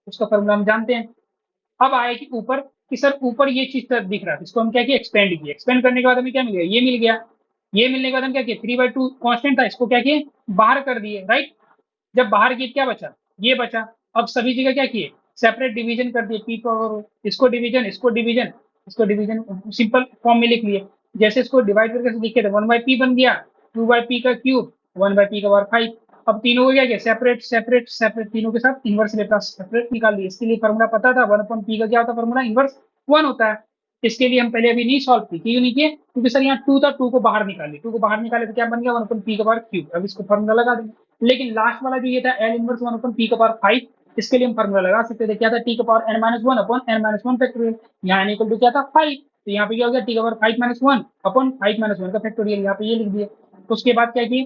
उसका फॉर्मूला हम जानते हैं। अब आए कि ऊपर, कि सर ऊपर ये चीज सर दिख रहा है, इसको हम क्या किया, एक्सपेंड किया। एक्सपेंड करने के बाद हमें क्या मिल गया, ये मिल गया। ये मिलने के बाद हम क्या किए, 3/2 कांस्टेंट था, इसको क्या किए, बाहर कर दिए, राइट। जब बाहर किए क्या बचा, ये बचा। अब सभी जगह क्या किए, सेपरेट डिवीजन कर दिए, पी पावर, इसको डिवीजन, इसको डिवीजन, इसको डिवीजन, सिंपल फॉर्म में लिख लिए। जैसे इसको डिवाइड करके लिखे थे, 1/p बन गया, 2/p का क्यूब, 1/p का पावर 5। अब तीनों को क्या किया, सेपरेट सेपरेट सेपरेट, तीनों के साथ इनवर्स लेप्लास सेपरेट निकाल लिए। इसके लिए फॉर्मूला पता था, 1/p का क्या होता है फॉर्मूला, इनवर्स 1 होता है। इसके लिए हम पहले अभी नहीं सॉल्व की, क्यों नहीं किए, क्योंकि सर यहाँ 2 था, 2 को बाहर निकाले, 2 को बाहर निकाले तो क्या बन गया, 1/p का पावर क्यूब। अब इसको फॉर्मूला लगा देंगे। लेकिन लास्ट वाला जो ये था एल इनवर्स 1/p का पावर 5, इसके लिए हम फॉर्मूला लगा सकते थे, क्या था, टी का power n-1 upon n-1 factorial. यहाँ n इक्वल टू क्या था, 5, तो यहाँ पे क्या हो गया, टी का पावर 5-1 अपॉन 5-1 का फैक्टोरियल, यहाँ पे ये लिख दिए। उसके बाद क्या किए,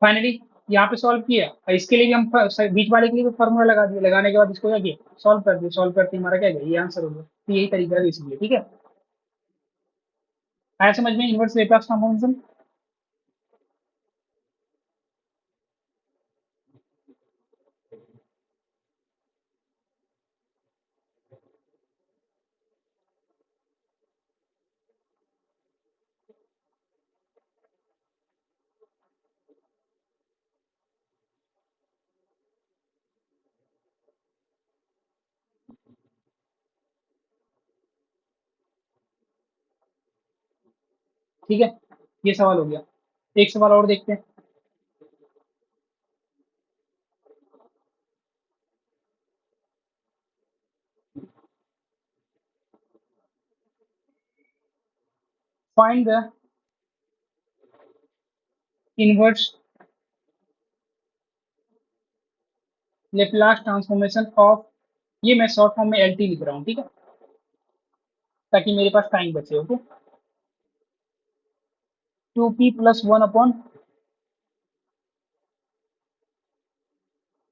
फाइनली यहाँ पे सॉल्व किया, और इसके लिए भी हम बीच वाले के लिए भी फॉर्मूला लगा दिए। लगाने के बाद इसको क्या किया, सॉल्व कर दिया। सॉल्व करके हमारा क्या गया, ये आंसर हो गया। तो यही तरीका है इसलिए, ठीक है। आया समझ में इनवर्स लेप्लास ट्रांसफॉर्मेशन। ठीक है, ये सवाल हो गया। एक सवाल और देखते हैं। Find the inverse Laplace transformation of, ये मैं शॉर्ट फॉर्म में एलटी लिख रहा हूँ, ठीक है, ताकि मेरे पास टाइम बचे। Okay, 2p+1/p²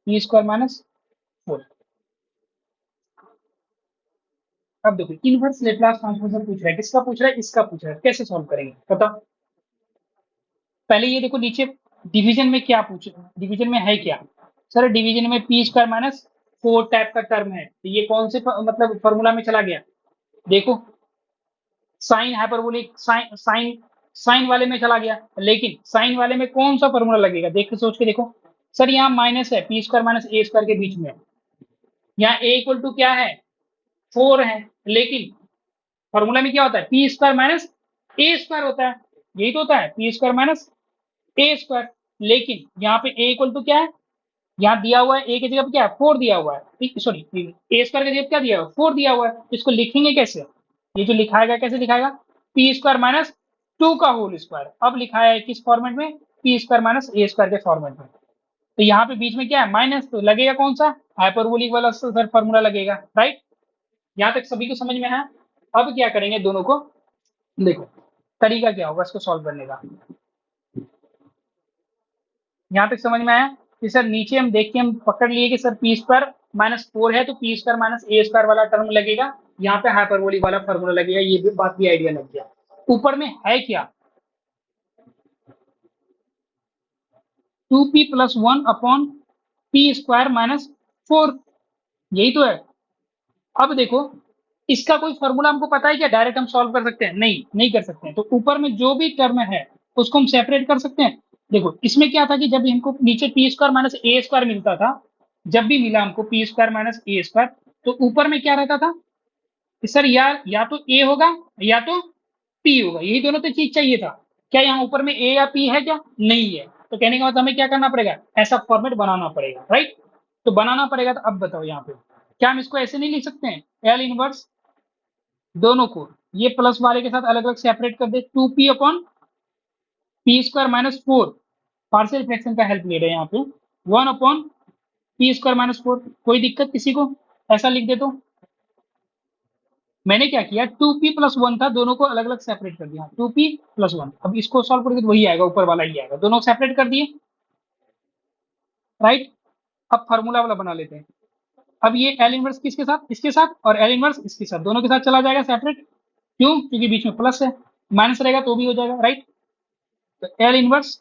- 4। अब देखो इनवर्स लेप्लास ट्रांसफॉर्मेशन पूछ रहा है, किसका पूछ रहा है, इसका पूछ रहा है, कैसे सॉल्व करेंगे पता। पहले ये देखो नीचे डिवीजन में क्या पूछ, डिवीजन में है क्या, सर डिवीजन में p² - 4 टाइप का टर्म है, तो ये कौन से मतलब फॉर्मूला में चला गया, देखो sine hyperbolic, sine sine sine वाले में चला गया। लेकिन साइन वाले में कौन सा फॉर्मूला लगेगा, देख के सोच के देखो। सर यहाँ माइनस है, p² - a² के बीच में, यहाँ a इक्वल टू क्या है, 4 है। लेकिन फॉर्मूला में क्या होता है, p² - a² होता है, यही तो होता है, p²-a²। लेकिन यहाँ पे a इक्वल टू क्या है, यहाँ दिया हुआ है a की जगह पे क्या है, 4 दिया हुआ है, सॉरी a² की जगह क्या दिया हुआ है, 4 दिया हुआ है। इसको लिखेंगे कैसे, ये जो लिखाएगा कैसे लिखाएगा, p² - 2 का होल स्क्वायर। अब लिखा है किस फॉर्मेट में, p² - a² के फॉर्मेट में। तो यहाँ पे बीच में क्या है, माइनस, तो लगेगा कौन सा, हाइपरबोलिक वाला सर फॉर्मूला लगेगा, राइट। यहाँ तक सभी को समझ में है। अब क्या करेंगे दोनों को, देखो तरीका क्या होगा इसको सॉल्व करने का। यहाँ तक समझ में आया कि सर नीचे हम देख के हम पकड़ लिए कि सर p² - 4 है, तो p²-a² वाला टर्म लगेगा, यहाँ पे हाइपरबोलिक वाला फॉर्मूला लगेगा, ये भी बात भी आइडिया लग गया। ऊपर में है क्या, 2p+1/p²-4, यही तो है। अब देखो इसका कोई फॉर्मूला हमको पता है क्या, डायरेक्ट हम सॉल्व कर सकते हैं, नहीं नहीं कर सकते हैं। तो ऊपर में जो भी टर्म है उसको हम सेपरेट कर सकते हैं। देखो इसमें क्या था कि जब हमको नीचे p² - a² मिलता था, जब भी मिला हमको p² - a², तो ऊपर में क्या रहता था कि सर यार या तो a होगा या तो p होगा, यही दोनों तो चीज चाहिए था। क्या यहाँ ऊपर में a या p है क्या, नहीं है। तो कहने का मतलब हमें क्या करना पड़ेगा, ऐसा फॉर्मेट बनाना पड़ेगा, राइट। तो बनाना पड़ेगा, तो अब बताओ यहाँ पे क्या हम इसको ऐसे नहीं लिख सकते हैं, एल इनवर्स दोनों को ये प्लस वाले के साथ अलग अलग सेपरेट कर दे, 2p/p²-4, पार्शियल फ्रैक्शन का हेल्प ले रहे हैं यहाँ पे, 1/p²-4। कोई दिक्कत किसी को, ऐसा लिख दे तो। मैंने क्या किया, 2p+1 था, दोनों को अलग अलग सेपरेट कर दिया, 2p+1। अब इसको सॉल्व करेंगे तो वही आएगा, ऊपर वाला ही आएगा, दोनों सेपरेट कर दिए, राइट। अब फार्मूला वाला बना लेते हैं। अब ये एल इनवर्स किसके साथ, इसके साथ, और एल इनवर्स इसके साथ, दोनों के साथ चला जाएगा सेपरेट। क्यों? क्योंकि बीच में प्लस है, माइनस रहेगा तो भी हो जाएगा, राइट। तो L inverse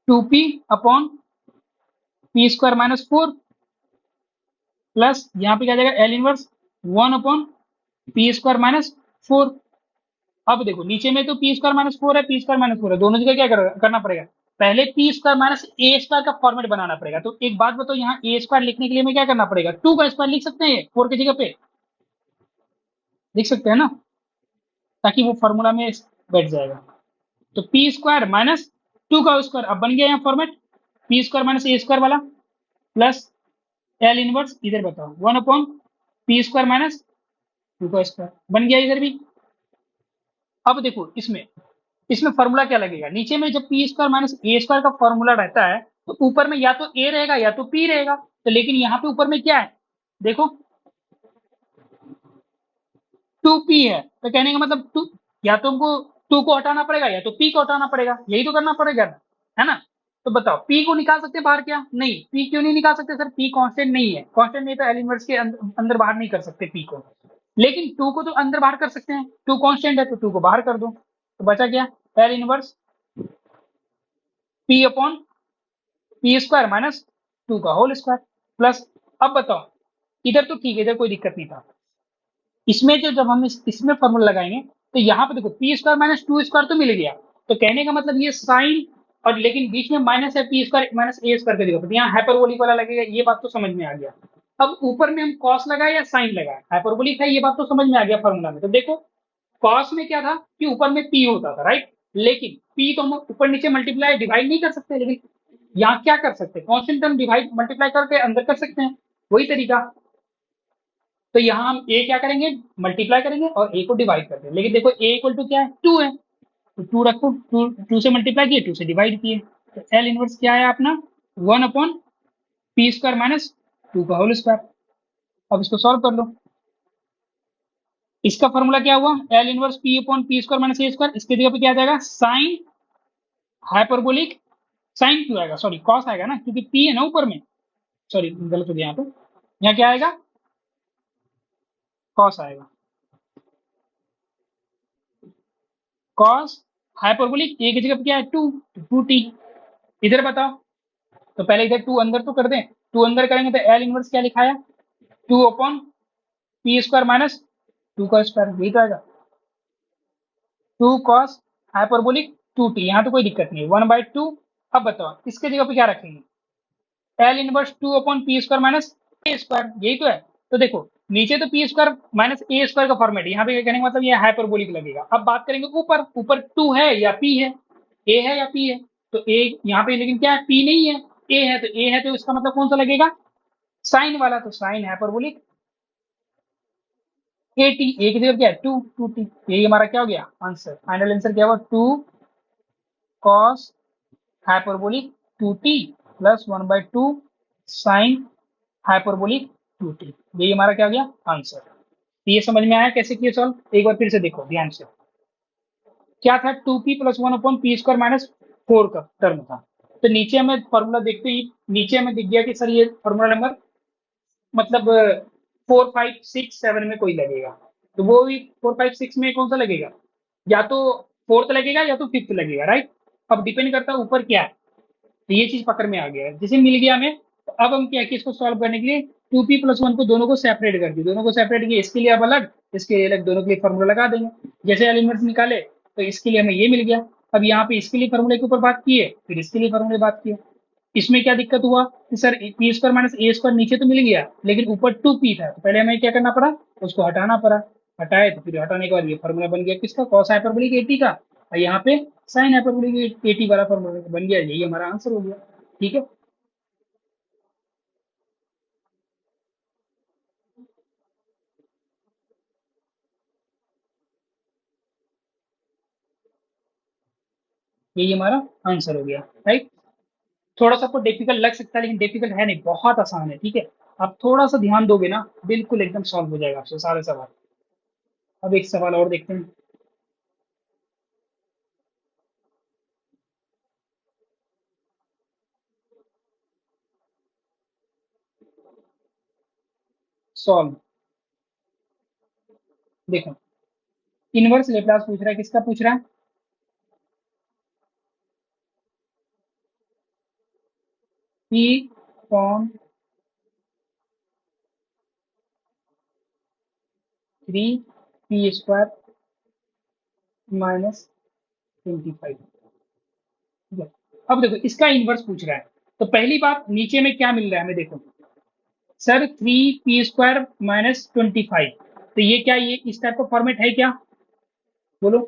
2p upon P square minus 4 plus यहाँ पे क्या जाएगा L inverse 1 upon P square minus 4। अब देखो नीचे में तो पी स्क्वायर माइनस 4 है, पी स्क्वायर माइनस 4 है, दोनों जगह क्या करना पड़ेगा, पहले P square minus A square का फॉर्मेट बनाना पड़ेगा। तो एक बात बताओ, यहाँ ए स्क्वायर लिखने के लिए हमें क्या करना पड़ेगा, 2 का स्क्वायर लिख सकते हैं, 4 की जगह पे लिख सकते हैं ना, ताकि वो फॉर्मूला में बैठ जाएगा। तो पी स्क्वायर माइनस 2 का स्क्वायर अब बन गया यहाँ format, P square minus A square वाला, प्लस एल इनवर्स इधर बताओ 1 अपॉन पी स्क्वायर माइनस 2 का स्क्वायर बन गया इधर भी। अब देखो इसमें इसमें फॉर्मूला क्या लगेगा, नीचे में जब P square minus A square का फॉर्मूला रहता है तो ऊपर में या तो ए रहेगा या तो पी रहेगा, तो लेकिन यहाँ पे ऊपर में क्या है, देखो 2p है, तो कहने का मतलब टू, या तो हमको 2 को हटाना पड़ेगा या तो p को हटाना पड़ेगा, यही तो करना पड़ेगा ना, है ना। तो बताओ p को निकाल सकते हैं बाहर क्या, नहीं, p क्यों नहीं निकाल सकते सर, p कांस्टेंट नहीं है, कांस्टेंट नहीं तो एल इनवर्स के अंदर बाहर नहीं कर सकते p को, लेकिन 2 को तो अंदर बाहर कर सकते हैं, 2 कांस्टेंट है तो 2 को बाहर कर दो, तो बचा क्या L inverse p upon P square minus 2 का होल स्क्वायर प्लस। अब बताओ इधर तो ठीक है, इधर कोई दिक्कत नहीं था, इसमें जो जब हम इसमें फॉर्मूला लगाएंगे तो यहाँ पे देखो पी स्क्वायर माइनस 2 स्क्वायर तो मिल गया, तो कहने का मतलब ये साइन, और लेकिन बीच में माइनस है P square minus A square का जगह, तो यहाँ हाइपरबोलिक वाला लगेगा, ये बात तो समझ में आ गया। अब ऊपर में हम कॉस लगाए या साइन लगाए, हाइपरबोलिक है, ये बात तो समझ में आ गया फॉर्मूला में। तो देखो कॉस में क्या था कि ऊपर में पी होता था, राइट, लेकिन पी तो हम ऊपर नीचे मल्टीप्लाई डिवाइड नहीं कर सकते, लेकिन यहाँ क्या कर सकते हैं, कॉन्स्टेंट टर्म डिवाइड मल्टीप्लाई करके अंदर कर सकते हैं, वही तरीका। तो यहाँ हम ए क्या करेंगे, मल्टीप्लाई करेंगे और ए को डिवाइड कर देंगे, लेकिन देखो ए इक्वल टू क्या है 2 है, तो 2 रखो, 2 से मल्टीप्लाई किए 2 से डिवाइड किए, तो एल इनवर्स क्या है अपना 1 अपॉन पी स्क्वायर माइनस 2 का होल स्क्वायर। अब इसको सॉल्व कर लो, इसका फॉर्मूला क्या हुआ L inverse P upon P square minus A square, इसके जगह पे क्या आ जाएगा साइन हाइपरबोलिक, साइन क्यों आएगा, सॉरी कॉस आएगा ना, क्योंकि पी है ना ऊपर में, सॉरी गलत हो गया यहाँ पे, यहाँ क्या आएगा कॉस आएगा, कॉस हाइपरबोलिक ए की जगह पे क्या है 2, 2t। इधर बताओ, तो पहले इधर 2 अंदर तो कर दें, 2 अंदर करेंगे तो एल इनवर्स क्या लिखाया 2 अपॉन पी स्क्वायर माइनस 2 का स्क्वायर, यही तो आएगा 2 कॉस हाइपरबोलिक 2t, यहाँ तो कोई दिक्कत नहीं है 1/2। अब बताओ इसके जगह पे क्या रखेंगे L inverse 2 upon P square minus A square, यही तो है। तो देखो नीचे तो P square minus A square का फॉर्मेट, यहाँ पे कहने का मतलब ये हाइपरबोलिक लगेगा। अब बात करेंगे ऊपर, ऊपर 2 है या पी है, ए है या पी है, तो ए यहाँ पे लेकिन क्या है पी नहीं है, ए है, तो ए है तो इसका मतलब कौन सा लगेगा साइन वाला, तो साइन हाइपरबोलिक ए टी, ए की जगह क्या है 2t, यही हमारा क्या हो गया आंसर, फाइनल आंसर क्या हुआ 2 cos hyperbolic 2t plus 1/2 sine hyperbolic 2t, यही हमारा क्या हो गया आंसर। तो ये समझ में आया कैसे किए सॉल्व, एक बार फिर से देखो ध्यान से, क्या था 2p plus 1 upon P square minus 4 का टर्म था, तो नीचे हमें फॉर्मूला देखते ही नीचे हमें दिख गया कि सर ये फॉर्मूला नंबर मतलब 4 5 6 7 में कोई लगेगा, तो वो भी 4 5 6 में कौन सा लगेगा, या तो फोर्थ लगेगा या तो फिफ्थ लगेगा, राइट। अब डिपेंड करता है ऊपर क्या है, तो ये चीज पकड़ में आ गया है, जैसे मिल गया हमें, तो अब हम क्या कि इसको सॉल्व करने के लिए 2p प्लस 1 को दोनों को सेपरेट कर दिए, दोनों को सेपरेट किए, इसके लिए अब अलग इसके लिए अलग, दोनों के लिए फॉर्मूला लगा देंगे, जैसे एल इनवर्स निकाले तो इसके लिए हमें ये मिल गया। अब यहाँ पे इसके लिए फॉर्मूले के ऊपर बात किए, फिर इसके लिए फॉर्मूले बात किए, इसमें क्या दिक्कत हुआ कि sir P square minus A square नीचे तो मिल गया लेकिन ऊपर 2p था, तो पहले हमें क्या करना पड़ा उसको हटाना पड़ा, हटाए तो फिर हटाने के बाद ये फॉर्मूला बन गया किसका कॉस हाइपरबोलिक 80 का, और यहाँ पे साइन हाइपरबोलिक 80 वाला फॉर्मूला बन गया, यही हमारा आंसर हो गया। ठीक है, यही हमारा आंसर हो गया, राइट। थोड़ा सा आपको डिफिकल्ट लग सकता है लेकिन डिफिकल्ट है नहीं, बहुत आसान है, ठीक है। आप थोड़ा सा ध्यान दोगे ना बिल्कुल एकदम सॉल्व हो जाएगा आपसे सारे सवाल। अब एक सवाल और देखते हैं, सॉल्व। देखो इनवर्स लेप्लास पूछ रहा है, किसका पूछ रहा है? P upon 3p² minus 25। ठीक है, अब देखो इसका इनवर्स पूछ रहा है, तो पहली बात नीचे में क्या मिल रहा है हमें, देखो सर 3p² माइनस 25, तो ये क्या, ये इस टाइप का फॉर्मेट है क्या? बोलो,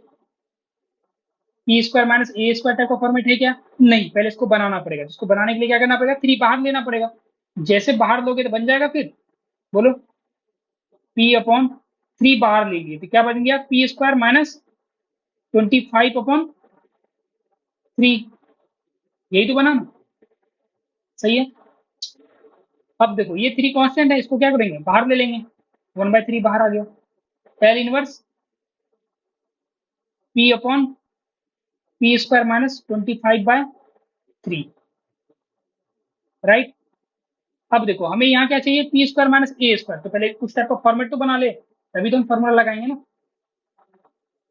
p² माइनस a² टाइप का फॉर्मेट है क्या? नहीं, पहले इसको बनाना पड़ेगा, इसको बनाने के लिए क्या करना पड़ेगा, 3 बाहर लेना पड़ेगा। जैसे बाहर लोगे तो बन जाएगा, फिर बोलो p/3 बाहर ले लिए तो क्या बन गया, p² माइनस 25/3, यही तो बना ना, सही है। अब देखो ये 3 कांस्टेंट है, इसको क्या करेंगे, बाहर ले लेंगे, 1/3 बाहर आ गया। पहले इनवर्स p/p² माइनस 25/3, राइट। अब देखो हमें यहाँ क्या चाहिए, p² माइनस a², तो पहले कुछ टाइप का फॉर्मेट तो बना ले, तभी तो हम फॉर्मूला लगाएंगे ना।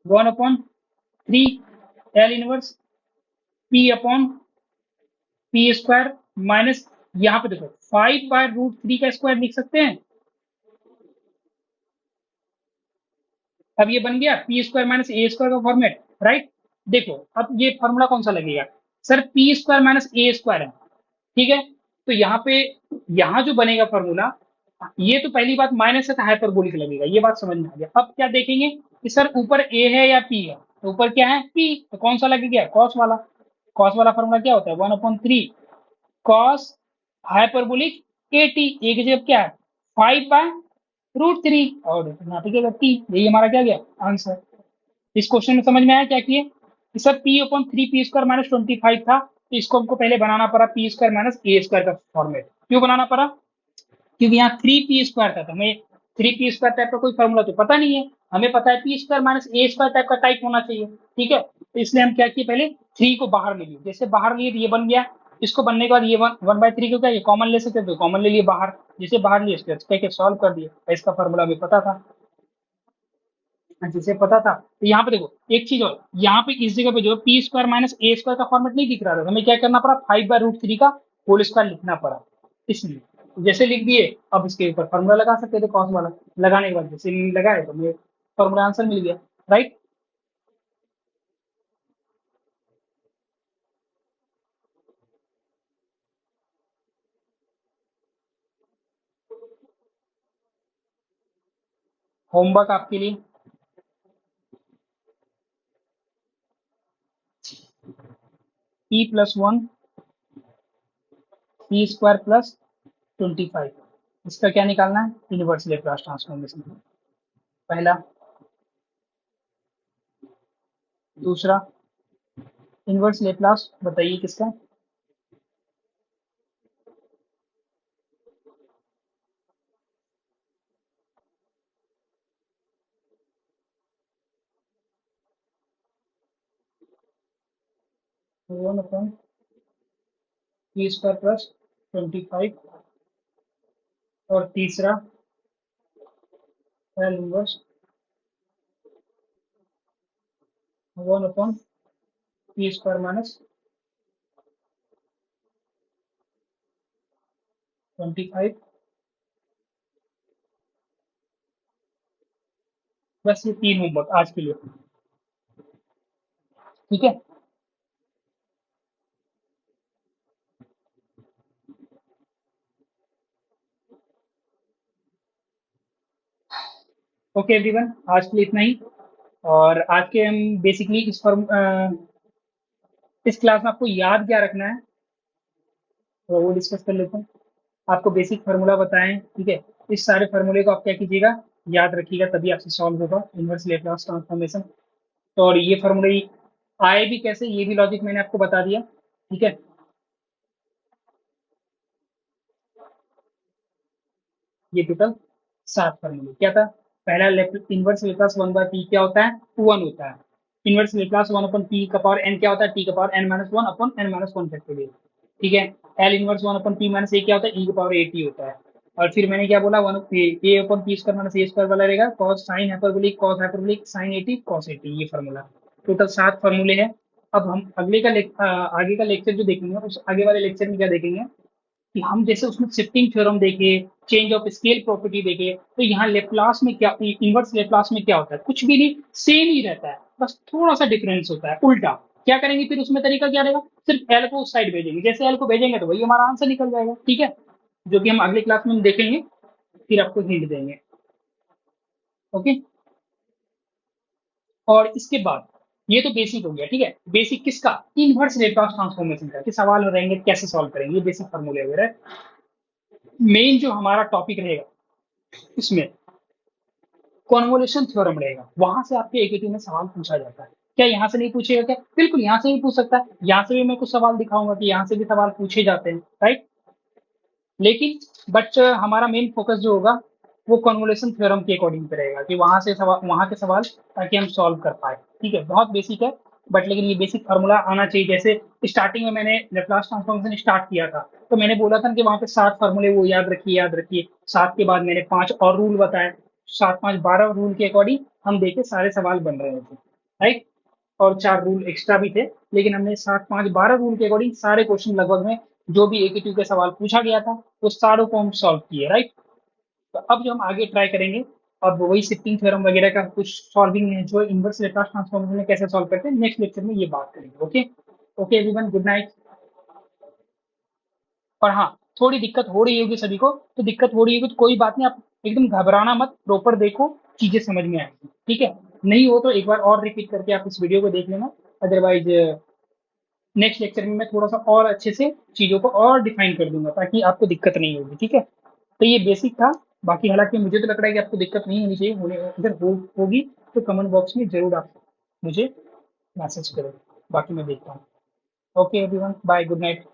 1/3 एल इनवर्स p/p² माइनस, यहाँ पे देखो 5/√3 का स्क्वायर लिख सकते हैं। अब ये बन गया p² माइनस a² का फॉर्मेट, राइट। देखो अब ये फॉर्मूला कौन सा लगेगा, सर p² माइनस a² है, ठीक है। तो यहाँ पे, यहाँ जो बनेगा फॉर्मूला, ये तो पहली बात माइनस है तो हाइपरबोलिक लगेगा, ये बात समझ में आ गया। अब क्या देखेंगे कि सर ऊपर a है या p है, तो ऊपर क्या है p, तो कौन सा लगेगा, कॉस वाला। कॉस वाला फॉर्मूला क्या होता है, 1/3 कॉस हाइपरबोलिक at, ए की जगह क्या है 5/√3, और यहाँ पे क्या होगा t, यही हमारा क्या गया आंसर। इस क्वेश्चन में समझ में आया क्या किए कि सर p/3p² माइनस 25 था, तो इसको हमको पहले बनाना पड़ा p² माइनस a² का फॉर्मेट। क्यों बनाना पड़ा, क्योंकि यहाँ 3p² था, तो हमें 3p² टाइप का कोई फॉर्मूला तो पता नहीं है, हमें पता है p² माइनस a² टाइप का टाइप होना चाहिए, ठीक है। तो इसलिए हम क्या किए, पहले 3 को बाहर ले लिए, जैसे बाहर लिए तो ये बन गया, इसको बनने के बाद ये 1/3 को क्या ये कॉमन ले सकते, तो कॉमन ले लिए बाहर, जिसे बाहर लिए इसको कह के सॉल्व कर दिए, इसका फॉर्मूला हमें पता था, जिसे पता था। तो यहाँ पे देखो एक चीज और, यहाँ पे इस जगह पे जो p² माइनस a² का फॉर्मेट नहीं दिख रहा था, हमें क्या करना पड़ा, 5/√3 का होल स्क्वायर लिखना पड़ा, इसलिए जैसे लिख दिए, अब इसके ऊपर फॉर्मूला लगा सकते थे कॉस वाला, लगाने के बाद जैसे लगाए तो हमें फॉर्मूला आंसर मिल गया, राइट। होमवर्क आपके लिए, p+1 p² प्लस 25, इसका क्या निकालना है, इनवर्स लेप्लास ट्रांसफॉर्मेशन, पहला। दूसरा इनवर्स लेप्लास बताइए किसका, 1/p² प्लस 25, और तीसरा एल इनवर्स 1/p² माइनस 25, बस ये 3 होमवर्क आज के लिए, ठीक है। ओके एवरीवन, आज के लिए इतना ही। और आज के हम बेसिकली इस क्लास में आपको याद क्या रखना है, तो वो डिस्कस कर लेते हैं। आपको बेसिक फार्मूला बताएं, ठीक है। इस सारे फार्मूले को आप क्या कीजिएगा, याद रखिएगा, तभी आपसे सॉल्व होगा इनवर्स लेप्लास ट्रांसफॉर्मेशन। तो और ये फार्मूले आए भी कैसे, ये भी लॉजिक मैंने आपको बता दिया, ठीक है। ये टोटल 7 फार्मूले क्या था, पहला इनवर्स लेप्लास 1/p क्या होता है, 1 होता है। इनवर्स लेप्लास 1/p का पावर n क्या होता है, t का पावर n-1/n-1 फैक्टोरियल, ठीक है। L inverse 1/p minus a क्या होता है, e की पावर at होता है, और फिर मैंने क्या बोला, one A upon P square minus A square वाला रहेगा, कॉस हाइपरबोलिक साइन 80 कॉस 80, ये फार्मूला। टोटल 7 फार्मूले हैं। अब हम आगे का लेक्चर जो देखेंगे, उस आगे वाले लेक्चर में क्या देखेंगे कि हम जैसे उसमें शिफ्टिंग थ्योरम देखे, चेंज ऑफ स्केल प्रॉपर्टी देखे, तो यहाँ लेप्लास में क्या, इनवर्स लेप्लास में क्या होता है, कुछ भी नहीं, सेम ही रहता है, बस थोड़ा सा डिफरेंस होता है उल्टा। क्या करेंगे फिर उसमें, तरीका क्या रहेगा, सिर्फ एल को उस साइड भेजेंगे, जैसे एल को भेजेंगे तो वही हमारा आंसर निकल जाएगा, ठीक है, जो कि हम अगले क्लास में देखेंगे, फिर आपको हिंट देंगे। ओके। और इसके बाद ये तो बेसिक हो गया, ठीक है, बेसिक किसका, इनवर्स लेप्लास ट्रांसफॉर्मेशन का, कि सवाल हो रहेंगे कैसे सॉल्व करेंगे, ये बेसिक फॉर्मूले वगैरह। मेन जो हमारा टॉपिक रहेगा इसमें कॉन्वोल्यूशन थ्योरम रहेगा, वहां से आपके एकेटी में सवाल पूछा जाता है। क्या यहाँ से नहीं पूछेगा क्या, बिल्कुल यहाँ से भी पूछ सकता है, यहाँ से भी मैं कुछ सवाल दिखाऊंगा कि यहाँ से भी सवाल पूछे जाते हैं, राइट। लेकिन बट हमारा मेन फोकस जो होगा वो कॉन्वोल्यूशन थ्योरम के अकॉर्डिंग पे रहेगा, कि वहां से सवाल, वहां के सवाल ताकि हम सॉल्व कर पाए, ठीक है, बहुत बेसिक है, बट लेकिन ये बेसिक फार्मूला आना चाहिए। जैसे स्टार्टिंग में मैंने लेप्लास ट्रांसफॉर्मेशन स्टार्ट किया था, तो मैंने बोला था कि वहां पे 7 फार्मूले, वो याद रखिए, याद रखिए। 7 के बाद मैंने 5 और रूल बताए, 7 5 12 रूल के अकॉर्डिंग हम देखे सारे सवाल बन रहे थे, राइट। और 4 रूल एक्स्ट्रा भी थे, लेकिन हमने 7 5 12 रूल के अकॉर्डिंग सारे क्वेश्चन लगभग में जो भी एक के सवाल पूछा गया था वो सारों को हम सॉल्व किए, राइट। तो अब जो हम आगे ट्राई करेंगे, अब वही शिफ्टिंग थ्योरम वगैरह का कुछ सॉल्विंग है, जो इनवर्स लेप्लास ट्रांसफॉर्मेशन में कैसे सॉल्व करते हैं, नेक्स्ट लेक्चर में ये बात करेंगे। Okay. Okay everyone, good night. और हाँ, थोड़ी दिक्कत हो रही होगी सभी को, तो दिक्कत हो रही होगी तो कोई बात नहीं, आप एकदम घबराना मत, प्रॉपर देखो, चीजें समझ में आएगी, ठीक है। नहीं हो तो एक बार और रिपीट करके आप इस वीडियो को देख लेना, अदरवाइज नेक्स्ट लेक्चर में मैं थोड़ा सा और अच्छे से चीजों को और डिफाइन कर दूंगा, ताकि आपको दिक्कत नहीं होगी, ठीक है। तो ये बेसिक था। बाकी हालांकि मुझे तो लग रहा है कि आपको दिक्कत नहीं होनी चाहिए, होने अगर होगी तो कमेंट बॉक्स में जरूर आप मुझे मैसेज करो, बाकी मैं देखता हूँ। Okay everyone, bye, good night.